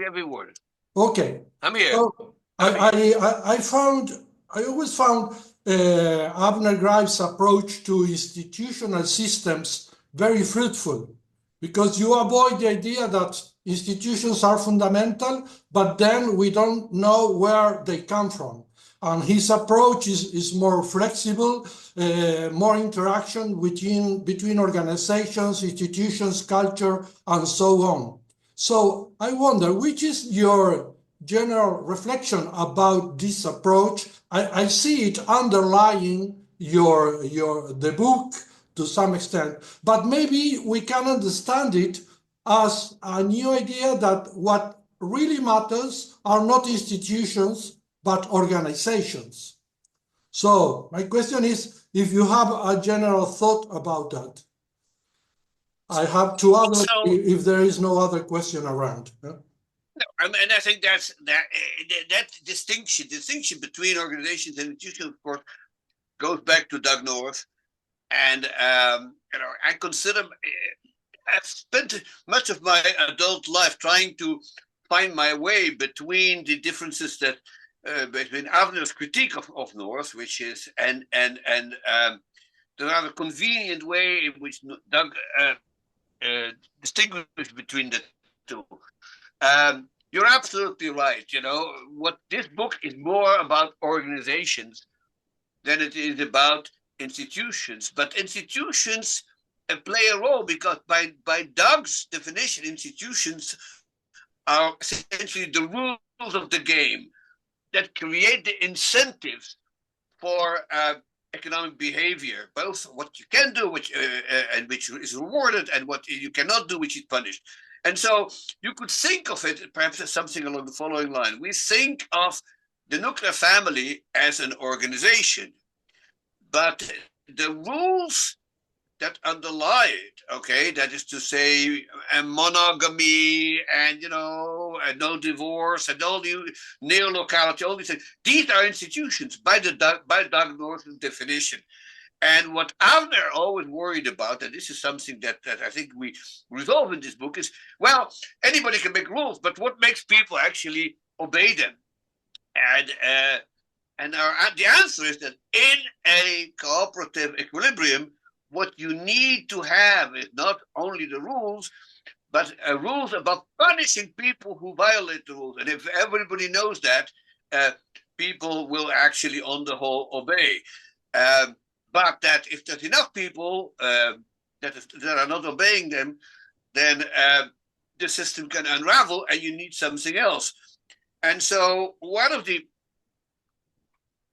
Every word. Okay. I'm here. So I always found Avner Greif's approach to institutional systems very fruitful, because you avoid the idea that institutions are fundamental, but then we don't know where they come from. And his approach is more flexible, more interaction between organizations, institutions, culture, and so on. So I wonder, which is your general reflection about this approach? I see it underlying the book to some extent, but maybe we can understand it as a new idea that what really matters are not institutions, but organizations. So my question is, if you have a general thought about that. I have two others if there is no other question around. No, and I think that's that distinction between organizations and institutions, of course, goes back to Doug North. And I consider I've spent much of my adult life trying to find my way between the differences that between Avner's critique of North, which is and the rather convenient way in which Doug distinguished between the two. You're absolutely right. What this book is more about organizations than it is about institutions. But institutions play a role because by Doug's definition, institutions are essentially the rules of the game that create the incentives for economic behavior, both what you can do, and which is rewarded, and what you cannot do, which is punished. And so you could think of it perhaps as something along the following line. We think of the nuclear family as an organization, but the rules that underlie it, okay, that is to say, monogamy and, no divorce and all the neo-locality, all these things, these are institutions by Doug North's definition. And what Avner always worried about, and this is something that I think we resolve in this book, is, well, anybody can make rules, but what makes people actually obey them? And the answer is that in a cooperative equilibrium, what you need to have is not only the rules, but rules about punishing people who violate the rules. And if everybody knows that, people will actually, on the whole, obey. But that if there's enough people that are not obeying them, then the system can unravel and you need something else. And so one of the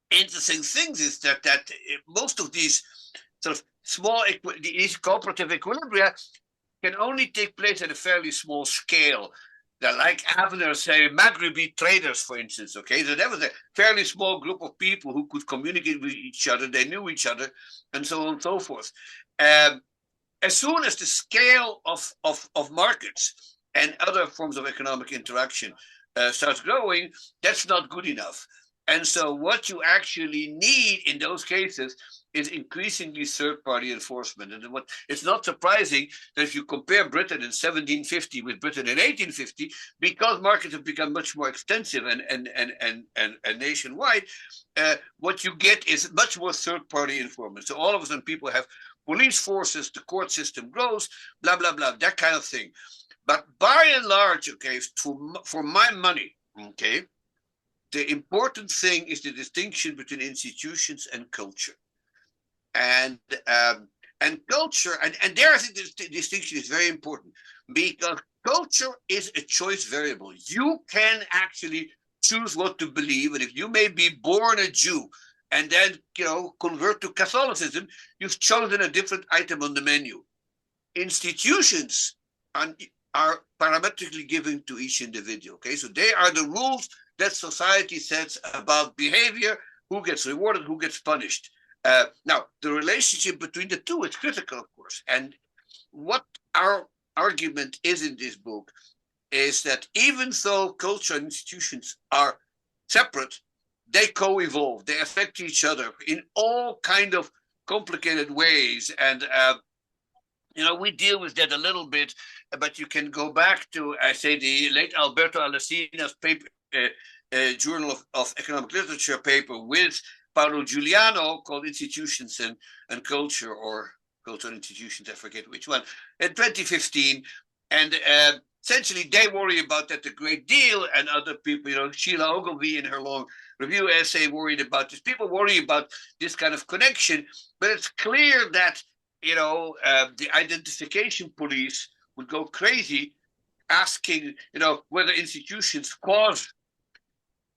interesting things is that most of these sort of small these cooperative equilibria can only take place at a fairly small scale. They're like Avner, say, Maghrebi traders, for instance, okay? So that was a fairly small group of people who could communicate with each other, they knew each other, and so on and so forth. As soon as the scale of markets and other forms of economic interaction starts growing, that's not good enough. And so what you actually need in those cases is increasingly third-party enforcement. And it's not surprising that if you compare Britain in 1750 with Britain in 1850, because markets have become much more extensive and nationwide, what you get is much more third-party enforcement. So all of a sudden people have police forces, the court system grows, blah, blah, blah, that kind of thing. But by and large, okay, for my money, okay, the important thing is the distinction between institutions and culture. And culture, and there I think the distinction is very important, because culture is a choice variable. You can actually choose what to believe, and if you may be born a Jew and then convert to Catholicism, you've chosen a different item on the menu. Institutions are parametrically given to each individual. Okay, so they are the rules that society sets about behavior, who gets rewarded, who gets punished. Now, the relationship between the two is critical, of course. And what our argument is in this book is that even though culture and institutions are separate, they co-evolve, they affect each other in all kind of complicated ways. And, we deal with that a little bit, but you can go back to, I say, the late Alberto Alessina's paper, Journal of Economic Literature paper with Paolo Giuliano called Institutions and Culture, or Culture and Institutions, I forget which one, in 2015. And essentially they worry about that a great deal, and other people, Sheila Ogilvy in her long review essay worried about this. People worry about this kind of connection, but it's clear that, the identification police would go crazy asking, whether institutions cause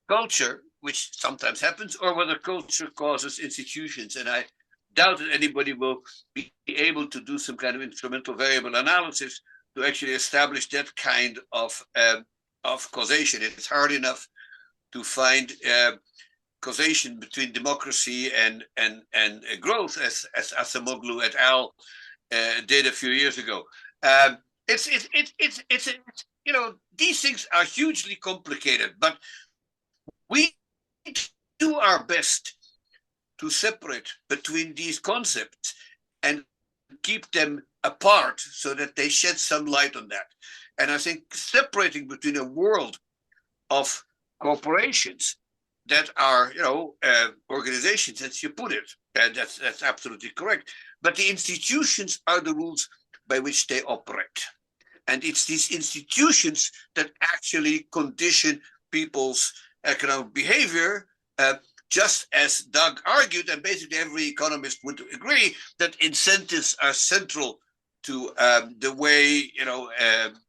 culture, which sometimes happens, or whether culture causes institutions. And I doubt that anybody will be able to do some kind of instrumental variable analysis to actually establish that kind of causation. It's hard enough to find causation between democracy and growth, as Acemoglu et al. Did a few years ago. These things are hugely complicated, but we do our best to separate between these concepts and keep them apart so that they shed some light on that. And I think separating between a world of corporations that are, organizations, as you put it, and that's absolutely correct. But the institutions are the rules by which they operate. And it's these institutions that actually condition people's economic behavior, just as Doug argued, and basically every economist would agree, that incentives are central to the way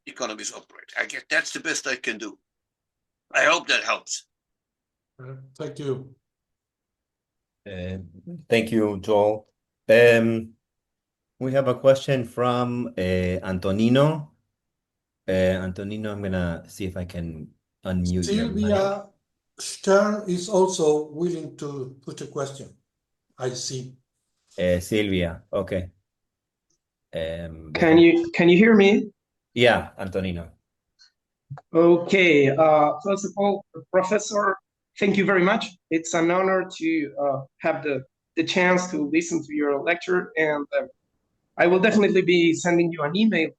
economies operate. I guess that's the best I can do. I hope that helps. Thank you. Thank you, Joel. We have a question from Antonino. Antonino, I'm gonna see if I can unmute your mic. Sylvia Stern is also willing to put a question. I see. Sylvia, okay. Can you hear me? Yeah, Antonino. Okay. First of all, Professor, thank you very much. It's an honor to have the the chance to listen to your lecture, and I will definitely be sending you an email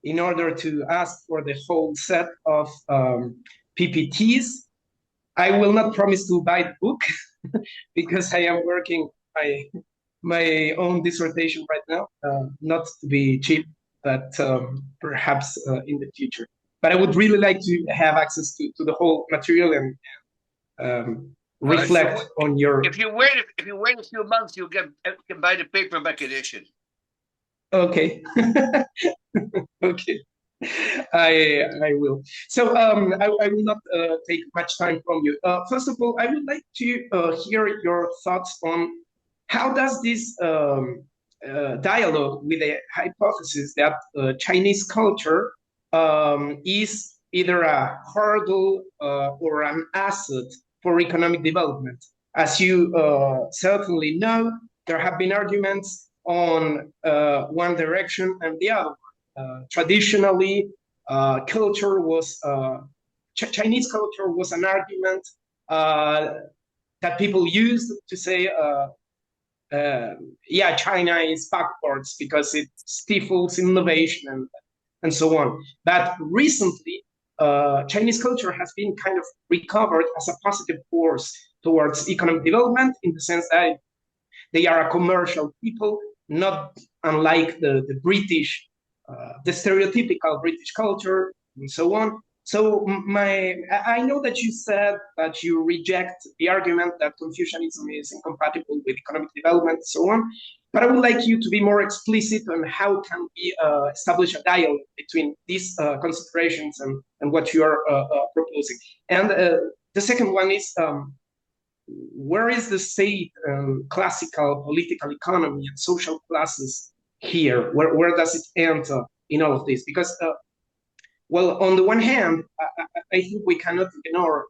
in order to ask for the whole set of PPTs. I will not promise to buy the book because I am working my own dissertation right now, not to be cheap, but perhaps in the future. But I would really like to have access to the whole material and reflect on your. If you wait a few months, you can buy the paperback edition. Okay. Okay. I will. So I will not take much time from you. First of all, I would like to hear your thoughts on how does this dialogue with the hypothesis that Chinese culture is either a hurdle or an asset for economic development. As you certainly know, there have been arguments on one direction and the other. Traditionally, culture was Chinese culture was an argument that people used to say, yeah, China is backwards because it stifles innovation and so on. But recently, Chinese culture has been kind of recovered as a positive force towards economic development, in the sense that they are a commercial people, not unlike the British, the stereotypical British culture and so on. So I know that you said that you reject the argument that Confucianism is incompatible with economic development and so on, but I would like you to be more explicit on how can we establish a dialogue between these considerations and what you are proposing. And the second one is, where is the state classical political economy and social classes here? Where does it enter in all of this? Because, well, on the one hand, I think we cannot ignore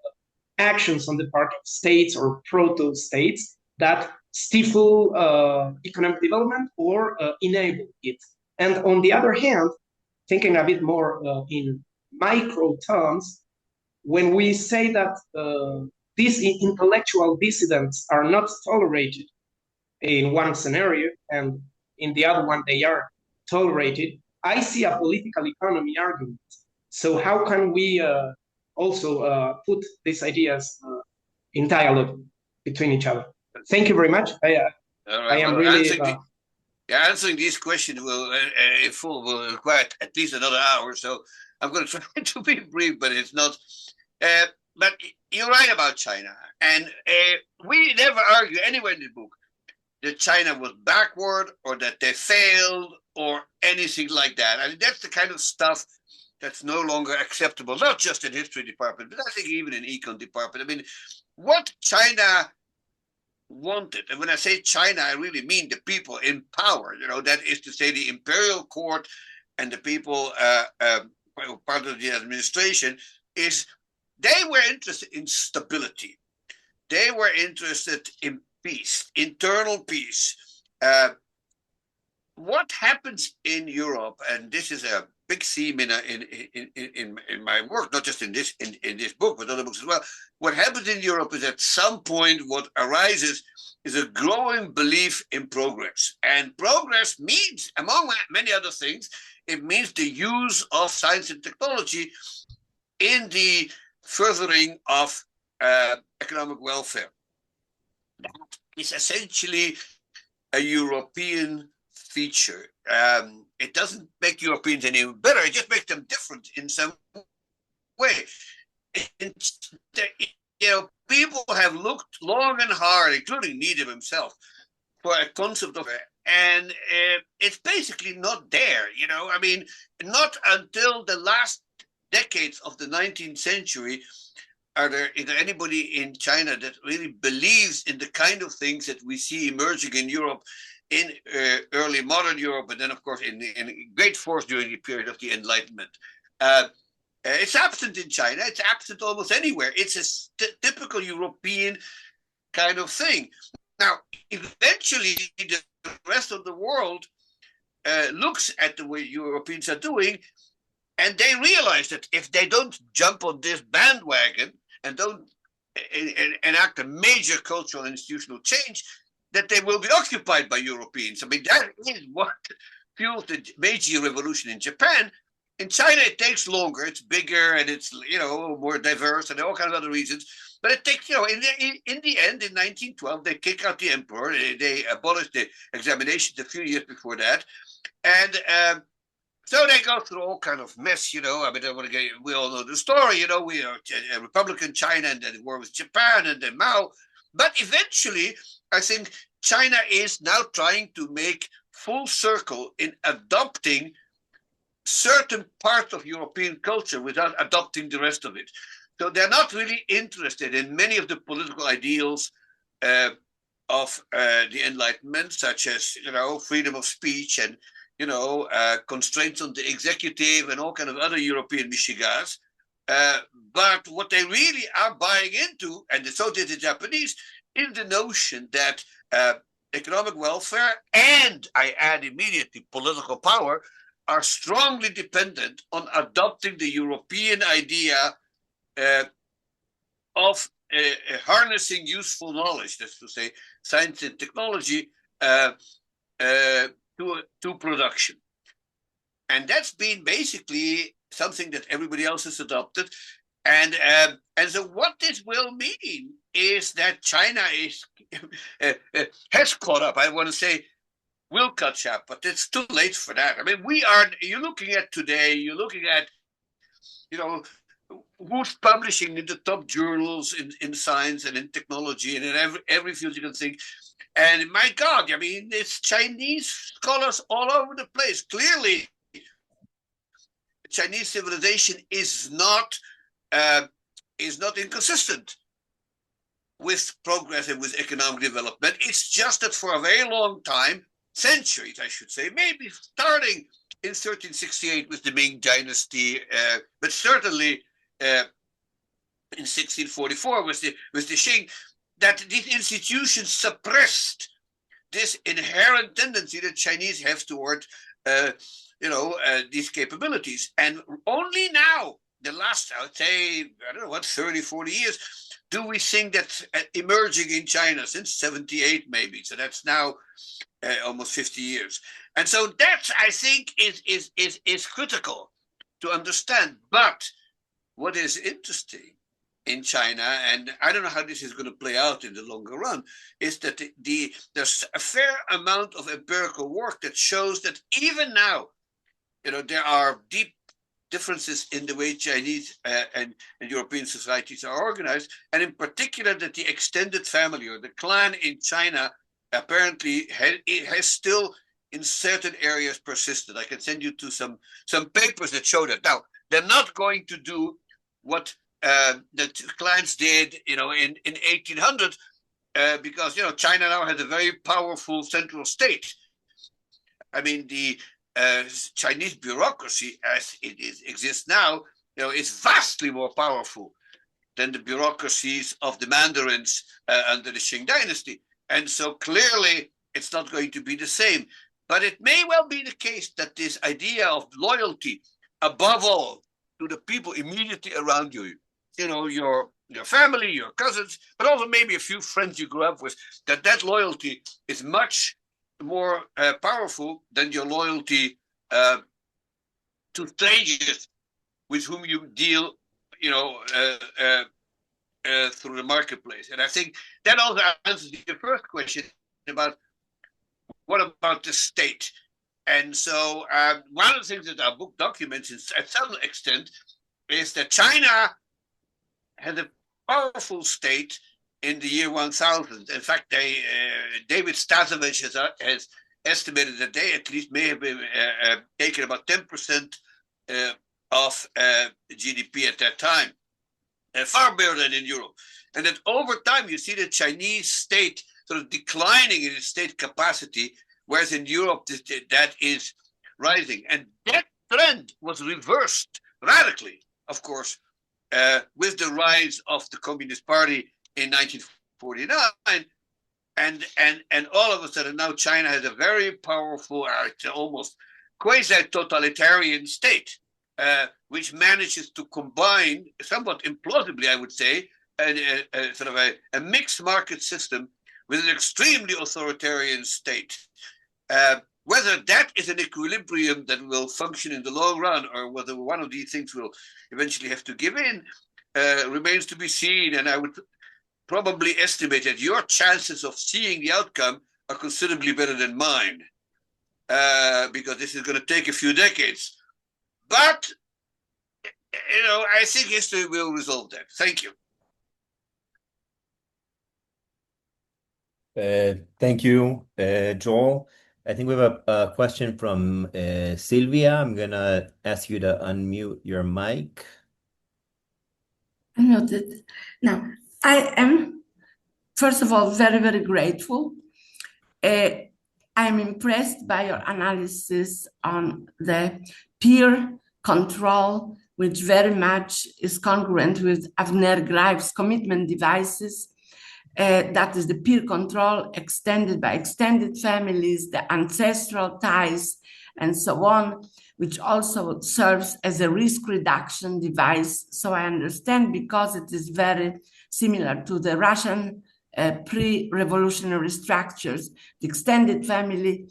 actions on the part of states or proto-states that stifle economic development or enable it. And on the other hand, thinking a bit more in micro terms, when we say that these intellectual dissidents are not tolerated in one scenario and in the other one they are tolerated, I see a political economy argument. So how can we also put these ideas in dialogue between each other? Thank you very much. I am really... Answering these questions in full will require at least another hour, so I'm going to try to be brief, but it's not... but you're right about China, and we never argue anywhere in the book that China was backward or that they failed or anything like that. I mean, that's the kind of stuff that's no longer acceptable, not just in history department, but I think even in econ department. I mean, what China wanted, and when I say China, I really mean the people in power, you know, that is to say the imperial court and the people part of the administration, is they were interested in stability. They were interested in peace, internal peace. What happens in Europe, and this is a big theme in my work, not just in this book, but other books as well. What happens in Europe is at some point what arises is a growing belief in progress. And progress means, among many other things, it means the use of science and technology in the furthering of economic welfare. That is essentially a European feature. It doesn't make Europeans any better, it just makes them different in some way. People have looked long and hard, including Needham himself, for a concept of it, and it's basically not there. I mean, not until the last decades of the 19th century is there anybody in China that really believes in the kind of things that we see emerging in Europe, in early modern Europe, and then, of course, in great force during the period of the Enlightenment. It's absent in China. It's absent almost anywhere. It's a typical European kind of thing. Now, eventually, the rest of the world looks at the way Europeans are doing, and they realize that if they don't jump on this bandwagon and don't enact a major cultural and institutional change, that they will be occupied by Europeans. I mean, that is what fueled the Meiji Revolution in Japan. In China, it takes longer. It's bigger and it's, you know, more diverse and all kinds of other reasons. But it takes, you know, in the end, in 1912, they kick out the emperor. They abolished the examinations a few years before that. And so they go through all kind of mess, you know. I mean, we all know the story, you know. We are a Republican China, and then the war with Japan, and then Mao. But eventually, I think China is now trying to make full circle in adopting certain parts of European culture without adopting the rest of it. So they're not really interested in many of the political ideals of the Enlightenment, such as, you know, freedom of speech and, you know, constraints on the executive and all kind of other European mishigas. But what they really are buying into, and so did the Japanese, is the notion that economic welfare and, I add immediately, political power are strongly dependent on adopting the European idea of harnessing useful knowledge, that's to say, science and technology, to production. And that's been basically something that everybody else has adopted. And so what this will mean is that China is has caught up. I want to say will catch up, but it's too late for that. I mean, you're looking at today, you're looking at, you know, who's publishing in the top journals in science and in technology and in every field you can think. And my God, I mean, it's Chinese scholars all over the place. Clearly, Chinese civilization is not inconsistent with progress and with economic development. It's just that for a very long time, centuries, I should say, maybe starting in 1368 with the Ming Dynasty, but certainly in 1644 with the Qing, that these institutions suppressed this inherent tendency that Chinese have toward, these capabilities. And only now, the last, I would say, I don't know what, 30, 40 years, do we think that's emerging in China since 78 maybe. So that's now almost 50 years. And so that, I think, is critical to understand. But what is interesting in China, and I don't know how this is going to play out in the longer run, is that there's a fair amount of empirical work that shows that even now, you know, there are deep differences in the way Chinese and European societies are organized, and in particular that the extended family or the clan in China apparently has still in certain areas persisted. I can send you to some papers that show that. Now, they're not going to do what the clans did, you know, in 1800, because, you know, China now has a very powerful central state. I mean, the Chinese bureaucracy, as it exists now, you know, is vastly more powerful than the bureaucracies of the Mandarins under the Qing dynasty. And so clearly it's not going to be the same. But it may well be the case that this idea of loyalty, above all, to the people immediately around you, you know, your family, your cousins, but also maybe a few friends you grew up with, that loyalty is much more powerful than your loyalty to strangers with whom you deal, you know, through the marketplace. And I think that also answers your first question about what about the state. And so one of the things that our book documents at some extent is that China had a powerful state in the year 1000. In fact, David Stasovich has estimated that they at least may have been taken about 10% of GDP at that time, far better than in Europe. And that over time, you see the Chinese state sort of declining in its state capacity, whereas in Europe, that is rising. And that trend was reversed radically, of course, with the rise of the Communist Party in 1949, and all of a sudden now China has a very powerful, almost quasi-totalitarian state, which manages to combine, somewhat implausibly, I would say, sort of a mixed market system with an extremely authoritarian state. Whether that is an equilibrium that will function in the long run, or whether one of these things will eventually have to give in, remains to be seen. And I would probably estimate that your chances of seeing the outcome are considerably better than mine, because this is going to take a few decades. But, I think history will resolve that. Thank you. Thank you, Joel. I think we have a question from Sylvia. I'm going to ask you to unmute your mic. Unmuted. Now, I am, first of all, very, very grateful. I'm impressed by your analysis on the peer control, which very much is congruent with Avner Greif's commitment devices. That is the peer control extended by extended families, the ancestral ties, and so on, which also serves as a risk reduction device. So I understand, because it is very similar to the Russian pre-revolutionary structures, the extended family,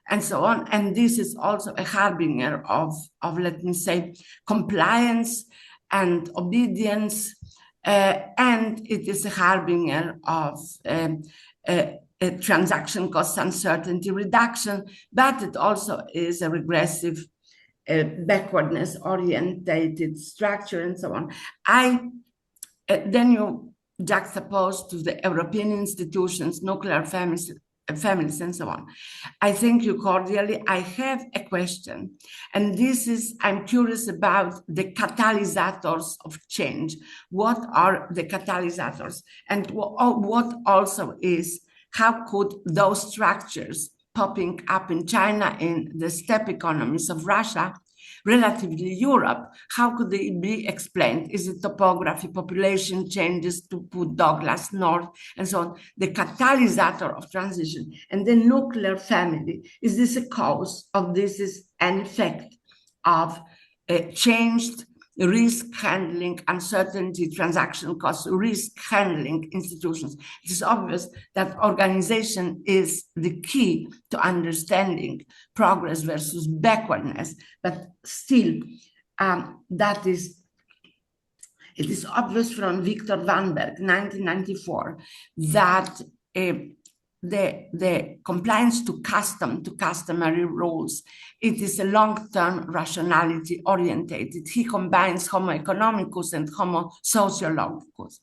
and so on. And this is also a harbinger of let me say, compliance and obedience. And it is a harbinger of a transaction cost uncertainty reduction, but it also is a regressive, backwardness orientated structure, and so on. Then you juxtapose to the European institutions, nuclear families, and so on. I thank you cordially. I have a question, and this is, I'm curious about the catalysts of change. What are the catalysts? And what also is, how could those structures popping up in China, in the steppe economies of Russia, relatively Europe, how could they be explained? Is it topography, population changes, to put Douglas North, and so on, the catalyst of transition? And the nuclear family, is this a cause of this, is an effect of changed risk handling, uncertainty, transaction costs, risk handling institutions? It is obvious that organization is the key to understanding progress versus backwardness, but still, it is obvious from Victor Vanberg, 1994, that the compliance to customary rules, it is a long-term rationality orientated. He combines homo economicus and homo sociologicus.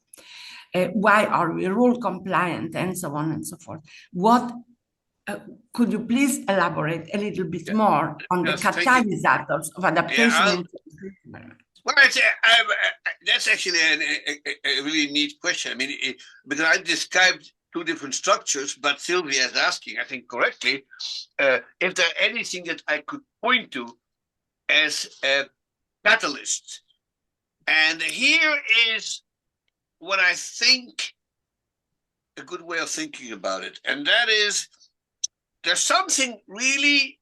Why are we rule compliant, and so on and so forth? What could you please elaborate a little bit more on the catalysts of adaptation? Well, that's actually a really neat question. I mean, because I described two different structures, but Sylvia is asking, I think correctly, if there's anything that I could point to as a catalyst. And here is what I think a good way of thinking about it. And that is, there's something really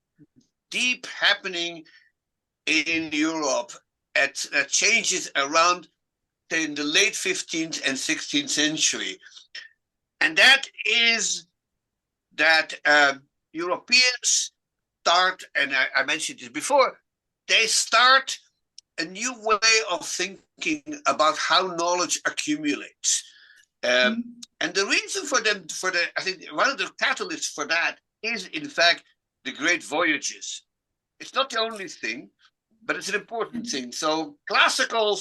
deep happening in Europe at changes around in the late 15th and 16th century. And that is that Europeans start, and I mentioned this before, they start a new way of thinking about how knowledge accumulates. And the reason for them, I think one of the catalysts for that is, in fact, the great voyages. It's not the only thing, but it's an important thing. So classical,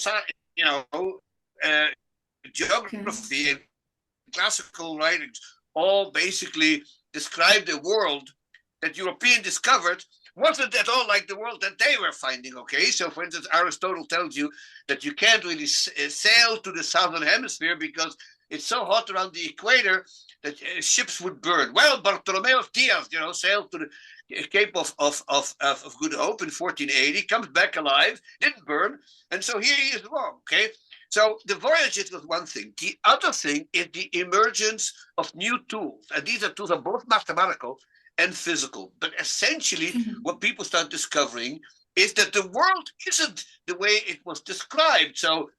geography and classical writings all basically describe the world that Europeans discovered wasn't at all like the world that they were finding, okay? So, for instance, Aristotle tells you that you can't really sail to the southern hemisphere because it's so hot around the equator that ships would burn. Well, Bartolomeo Diaz, sailed to the Cape of Good Hope in 1480, comes back alive, didn't burn, and so here he is wrong, okay? So the voyages was one thing. The other thing is the emergence of new tools, and these tools are both mathematical and physical. But essentially, what people start discovering is that the world isn't the way it was described. So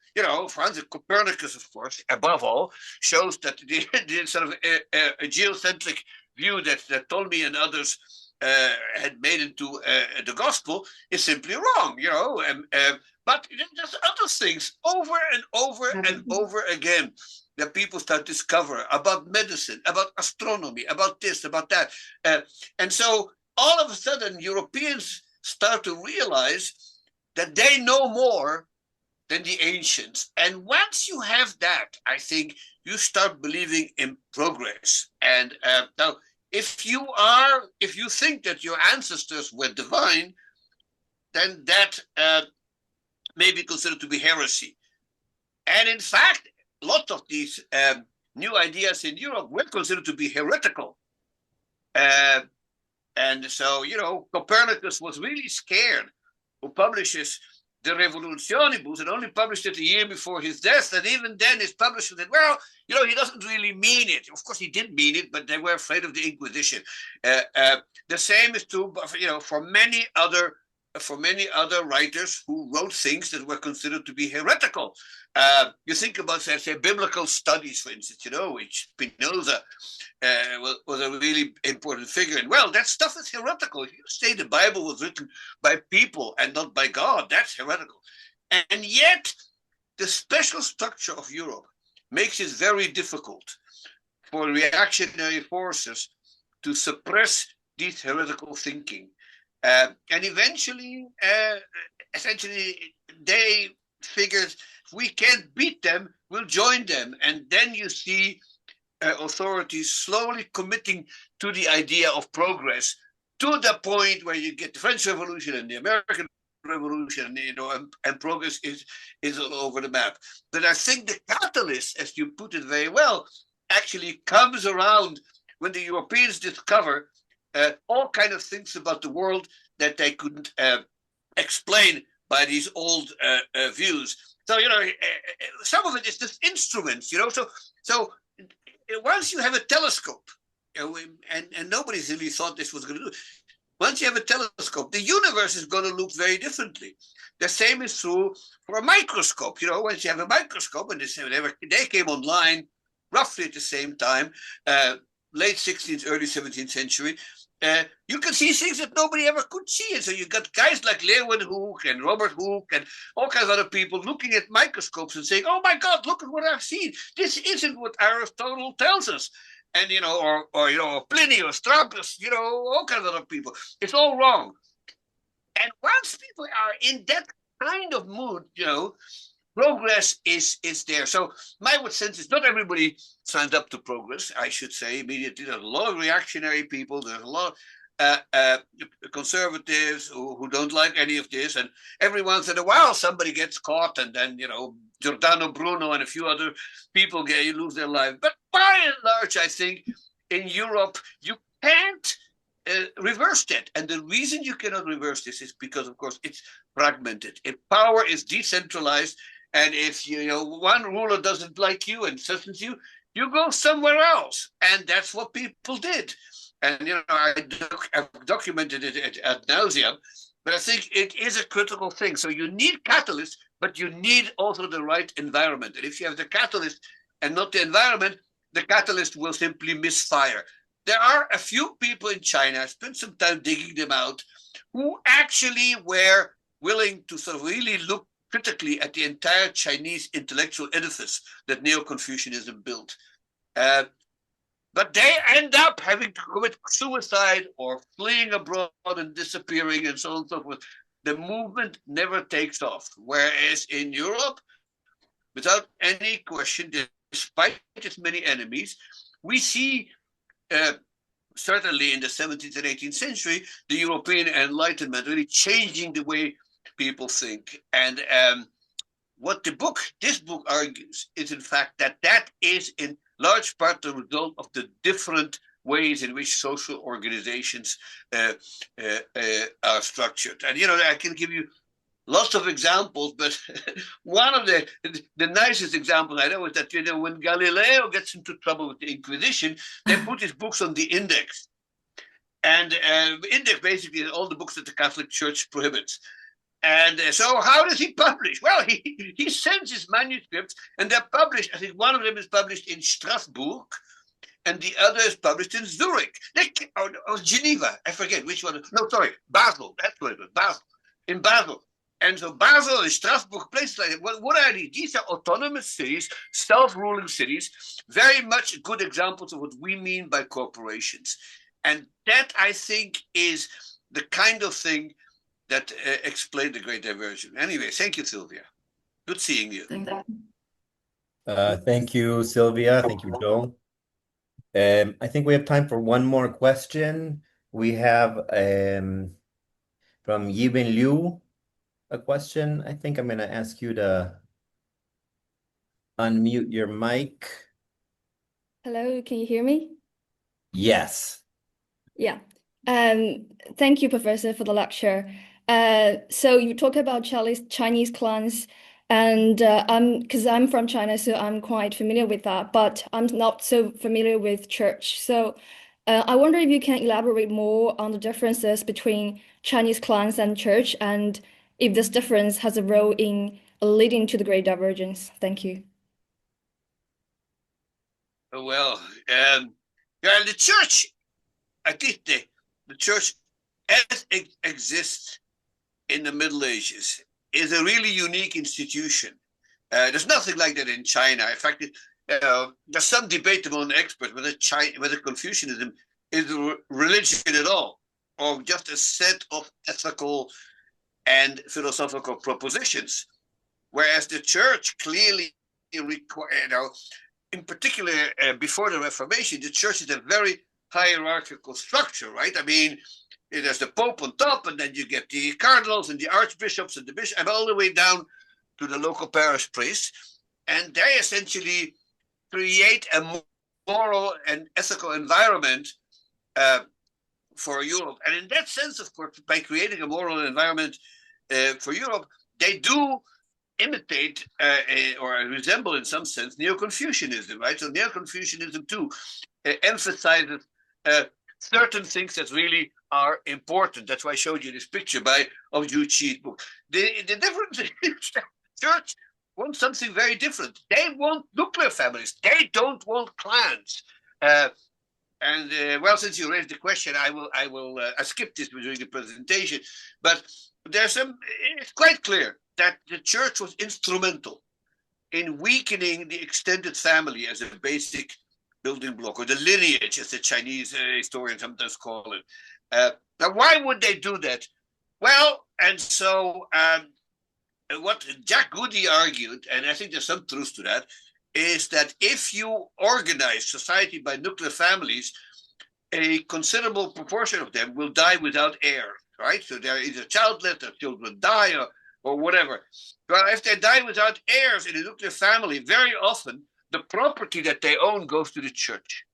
Francis Copernicus, of course, above all, shows that the sort of a geocentric view that Ptolemy and others had made into the gospel is simply wrong, but there's other things over and over and over again that people start to discover about medicine, about astronomy, about this, about that. And so all of a sudden, Europeans start to realize that they know more than the ancients. And once you have that, I think you start believing in progress. And now, if you think that your ancestors were divine, then that may be considered to be heresy. And in fact, a lot of these new ideas in Europe were considered to be heretical. And so, Copernicus was really scared, who publishes the Revolutionibus and only published it a year before his death. And even then, his publisher said, well, he doesn't really mean it. Of course, he did mean it, but they were afraid of the Inquisition. The same is true, for many other writers who wrote things that were considered to be heretical. You think about, say, biblical studies, for instance, which Spinoza was a really important figure. And well, that stuff is heretical. If you say the Bible was written by people and not by God, that's heretical. And yet, the special structure of Europe makes it very difficult for reactionary forces to suppress this heretical thinking. And eventually, essentially, they figured if we can't beat them, we'll join them. And then you see authorities slowly committing to the idea of progress, to the point where you get the French Revolution and the American Revolution, and progress is all over the map. But I think the catalyst, as you put it very well, actually comes around when the Europeans discover all kinds of things about the world that they couldn't explain by these old views. So, some of it is just instruments, So once you have a telescope, and nobody's really thought this was going to do, once you have a telescope, the universe is going to look very differently. The same is true for a microscope. Once you have a microscope, and they came online roughly at the same time, late 16th, early 17th century, you can see things that nobody ever could see. And so you got guys like Leeuwenhoek and Robert Hooke and all kinds of other people looking at microscopes and saying, oh my God, look at what I've seen. This isn't what Aristotle tells us. And, or Pliny or Strauss, all kinds of other people. It's all wrong. And once people are in that kind of mood, progress is there. So my sense is not everybody signed up to progress, I should say immediately. There's a lot of reactionary people. There's a lot of conservatives who don't like any of this. And every once in a while, somebody gets caught, and then, Giordano Bruno and a few other people lose their lives. But by and large, I think in Europe, you can't reverse that. And the reason you cannot reverse this is because, of course, it's fragmented. If power is decentralized, and if one ruler doesn't like you and threatens you, you go somewhere else. And that's what people did. And I've documented it ad nauseam, but I think it is a critical thing. So you need catalysts, but you need also the right environment. And if you have the catalyst and not the environment, the catalyst will simply misfire. There are a few people in China, I spent some time digging them out, who actually were willing to sort of really look critically at the entire Chinese intellectual edifice that Neo-Confucianism built. But they end up having to commit suicide or fleeing abroad and disappearing and so on and so forth. The movement never takes off. Whereas in Europe, without any question, despite its many enemies, we see, certainly in the 17th and 18th century, the European Enlightenment really changing the way people think. And what this book argues is, in fact, that is in large part the result of the different ways in which social organizations are structured. And, I can give you lots of examples, but one of the nicest examples I know is that, when Galileo gets into trouble with the Inquisition, they put his books on the Index. And the Index basically is all the books that the Catholic Church prohibits. And so how does he publish? Well, he sends his manuscripts, and they're published. I think one of them is published in Strasbourg, and the other is published in Zurich. Or Geneva, I forget which one. No, sorry, Basel. That's what it was, Basel. In Basel. And so Basel and Strasbourg, places like that. What are these? These are autonomous cities, self-ruling cities, very much good examples of what we mean by corporations. And that, I think, is the kind of thing that explained the Great Diversion. Anyway, thank you, Sylvia. Good seeing you. Thank you, Sylvia. Thank you, Joel. I think we have time for one more question. We have from Yibin Liu a question. I think I'm going to ask you to unmute your mic. Hello, can you hear me? Yes. Yeah. Thank you, Professor, for the lecture. So you talk about Chinese clans, and because I'm from China, so I'm quite familiar with that, but I'm not so familiar with church. So I wonder if you can elaborate more on the differences between Chinese clans and church, and if this difference has a role in leading to the Great Divergence. Thank you. Well, the church, I think the church as it exists in the Middle Ages is a really unique institution. There's nothing like that in China. In fact, there's some debate among experts whether Confucianism is a religion at all, or just a set of ethical and philosophical propositions, whereas the church clearly in particular before the Reformation, the church is a very hierarchical structure, right? I mean, there's the Pope on top, and then you get the cardinals and the archbishops and the bishop, and all the way down to the local parish priest, and they essentially create a moral and ethical environment for Europe. And in that sense, of course, by creating a moral environment for Europe, they do imitate or resemble in some sense Neo-Confucianism, right? So Neo-Confucianism too emphasizes certain things that really are important. That's why I showed you this picture of Yu Qi's book. The difference is that church wants something very different. They want nuclear families. They don't want clans. Well, since you raised the question, I skip this during the presentation, but it's quite clear that the church was instrumental in weakening the extended family as a basic building block, or the lineage, as the Chinese historians sometimes call it. Now, why would they do that? Well, and so what Jack Goody argued, and I think there's some truth to that, is that if you organize society by nuclear families, a considerable proportion of them will die without heir, right? So they're either childless, their children die, or whatever. Well, if they die without heirs in a nuclear family, very often the property that they own goes to the church.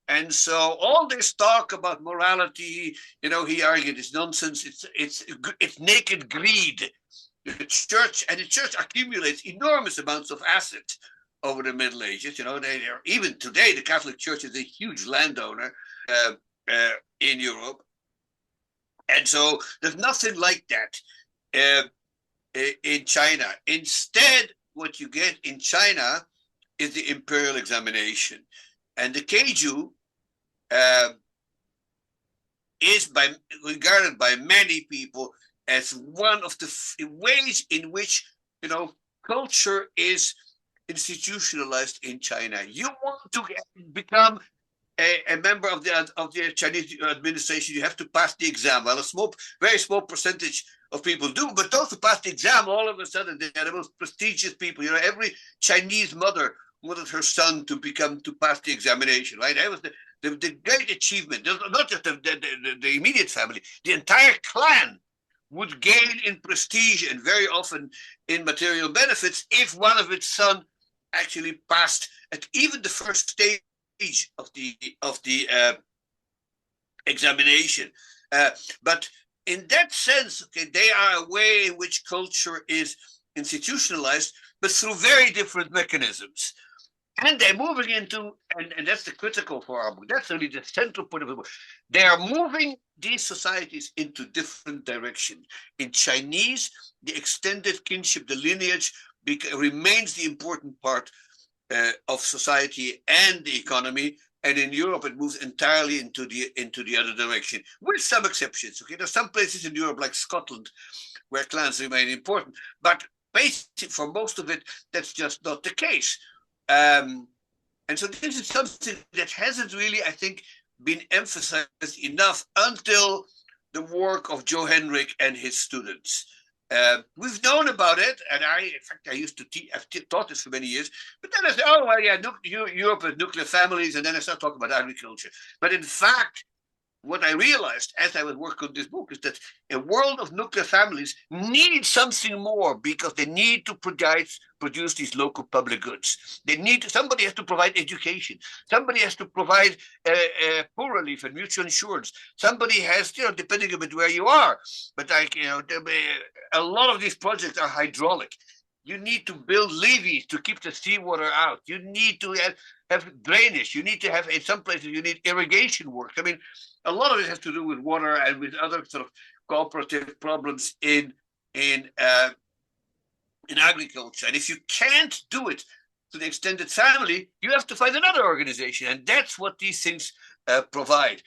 And so all this talk about morality, he argued, is nonsense. It's naked greed. The church accumulates enormous amounts of assets over the Middle Ages. Even today, the Catholic Church is a huge landowner in Europe. And so there's nothing like that in China. Instead, what you get in China is the imperial examination. And the Keiju is regarded by many people as one of the ways in which culture is institutionalized in China. You want to become a member of the Chinese administration, you have to pass the exam. Well, very small percentage of people do, but those who pass the exam, all of a sudden, they are the most prestigious people. Every Chinese mother wanted her son to pass the examination, right? That was the great achievement. Not just the immediate family, the entire clan would gain in prestige and very often in material benefits if one of its son actually passed at even the first stage of the examination. But in that sense, they are a way in which culture is institutionalized, but through very different mechanisms. And they're moving into, and that's the critical for our book, that's really the central point of the book. They are moving these societies into different directions. In Chinese, the extended kinship, the lineage, remains the important part of society and the economy. And in Europe, it moves entirely into the other direction, with some exceptions. Okay, there's some places in Europe, like Scotland, where clans remain important, but basically for most of it, that's just not the case. And so this is something that hasn't really, I think, been emphasized enough until the work of Joe Henrik and his students. We've known about it, and in fact, I used to teach, I've taught this for many years, but then I said, oh, well, yeah, Europe has nuclear families, and then I started talking about agriculture. But in fact, what I realized as I was working on this book is that a world of nuclear families needs something more, because they need to produce these local public goods. Somebody has to provide education. Somebody has to provide poor relief and mutual insurance. Somebody has, depending a bit where you are, but a lot of these projects are hydraulic. You need to build levees to keep the seawater out. You need to have drainage. You need to have, in some places, you need irrigation work. I mean, a lot of it has to do with water and with other sort of cooperative problems in agriculture. And if you can't do it to the extended family, you have to find another organization. And that's what these things provide.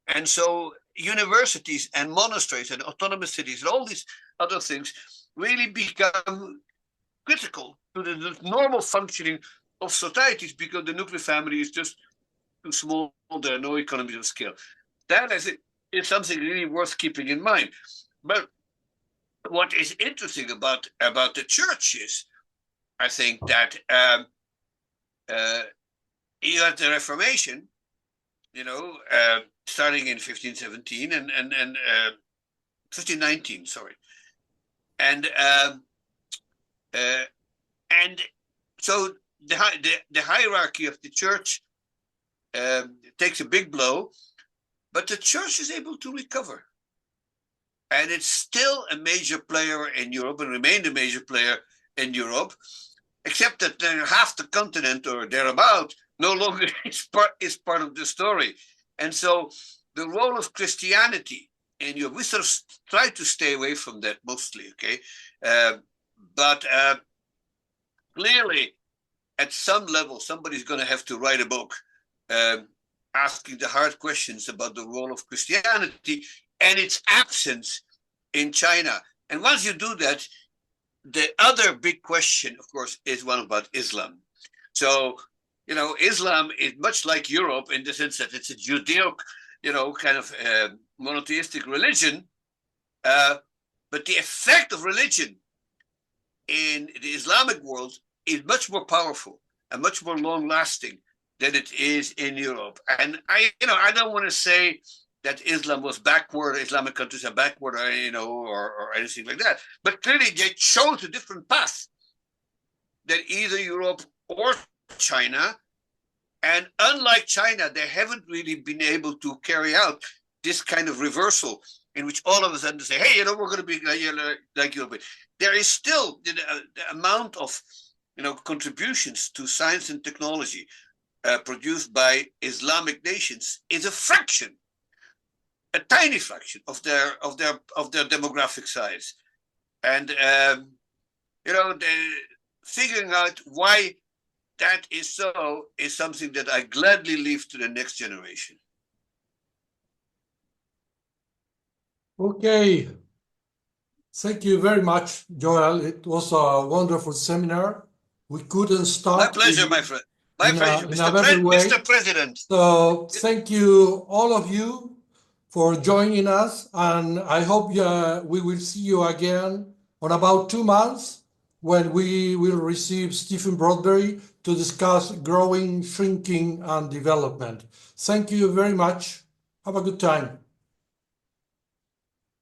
And so universities and monasteries and autonomous cities and all these other things really become critical to the normal functioning of societies, because the nuclear family is just too small. There are no economies of scale. That is something really worth keeping in mind. But what is interesting about the church is, I think, that you had the Reformation, starting in 1517 and 1519, sorry, and so the hierarchy of the church takes a big blow, but the church is able to recover. And it's still a major player in Europe and remained a major player in Europe, except that half the continent or thereabout no longer is part of the story. And so the role of Christianity in Europe, we sort of try to stay away from that mostly, okay? But clearly, at some level, somebody's going to have to write a book asking the hard questions about the role of Christianity and its absence in China. And once you do that, the other big question, of course, is one about Islam. So, Islam is much like Europe in the sense that it's a Judeo, kind of monotheistic religion. But the effect of religion in the Islamic world is much more powerful and much more long-lasting than it is in Europe. And I don't want to say that Islam was backward, Islamic countries are backward, or anything like that. But clearly they chose a different path than either Europe or China. And unlike China, they haven't really been able to carry out this kind of reversal in which all of a sudden say, hey, we're going to be like Europe. There is still the amount of contributions to science and technology produced by Islamic nations is a fraction, a tiny fraction of their demographic size. And figuring out why that is so is something that I gladly leave to the next generation. Okay. Thank you very much, Joel. It was a wonderful seminar. We couldn't stop. My pleasure, my friend. My pleasure, Mr. President. So thank you, all of you, for joining us. And I hope we will see you again on about 2 months when we will receive Stephen Broadberry to discuss growing, shrinking, and development. Thank you very much. Have a good time.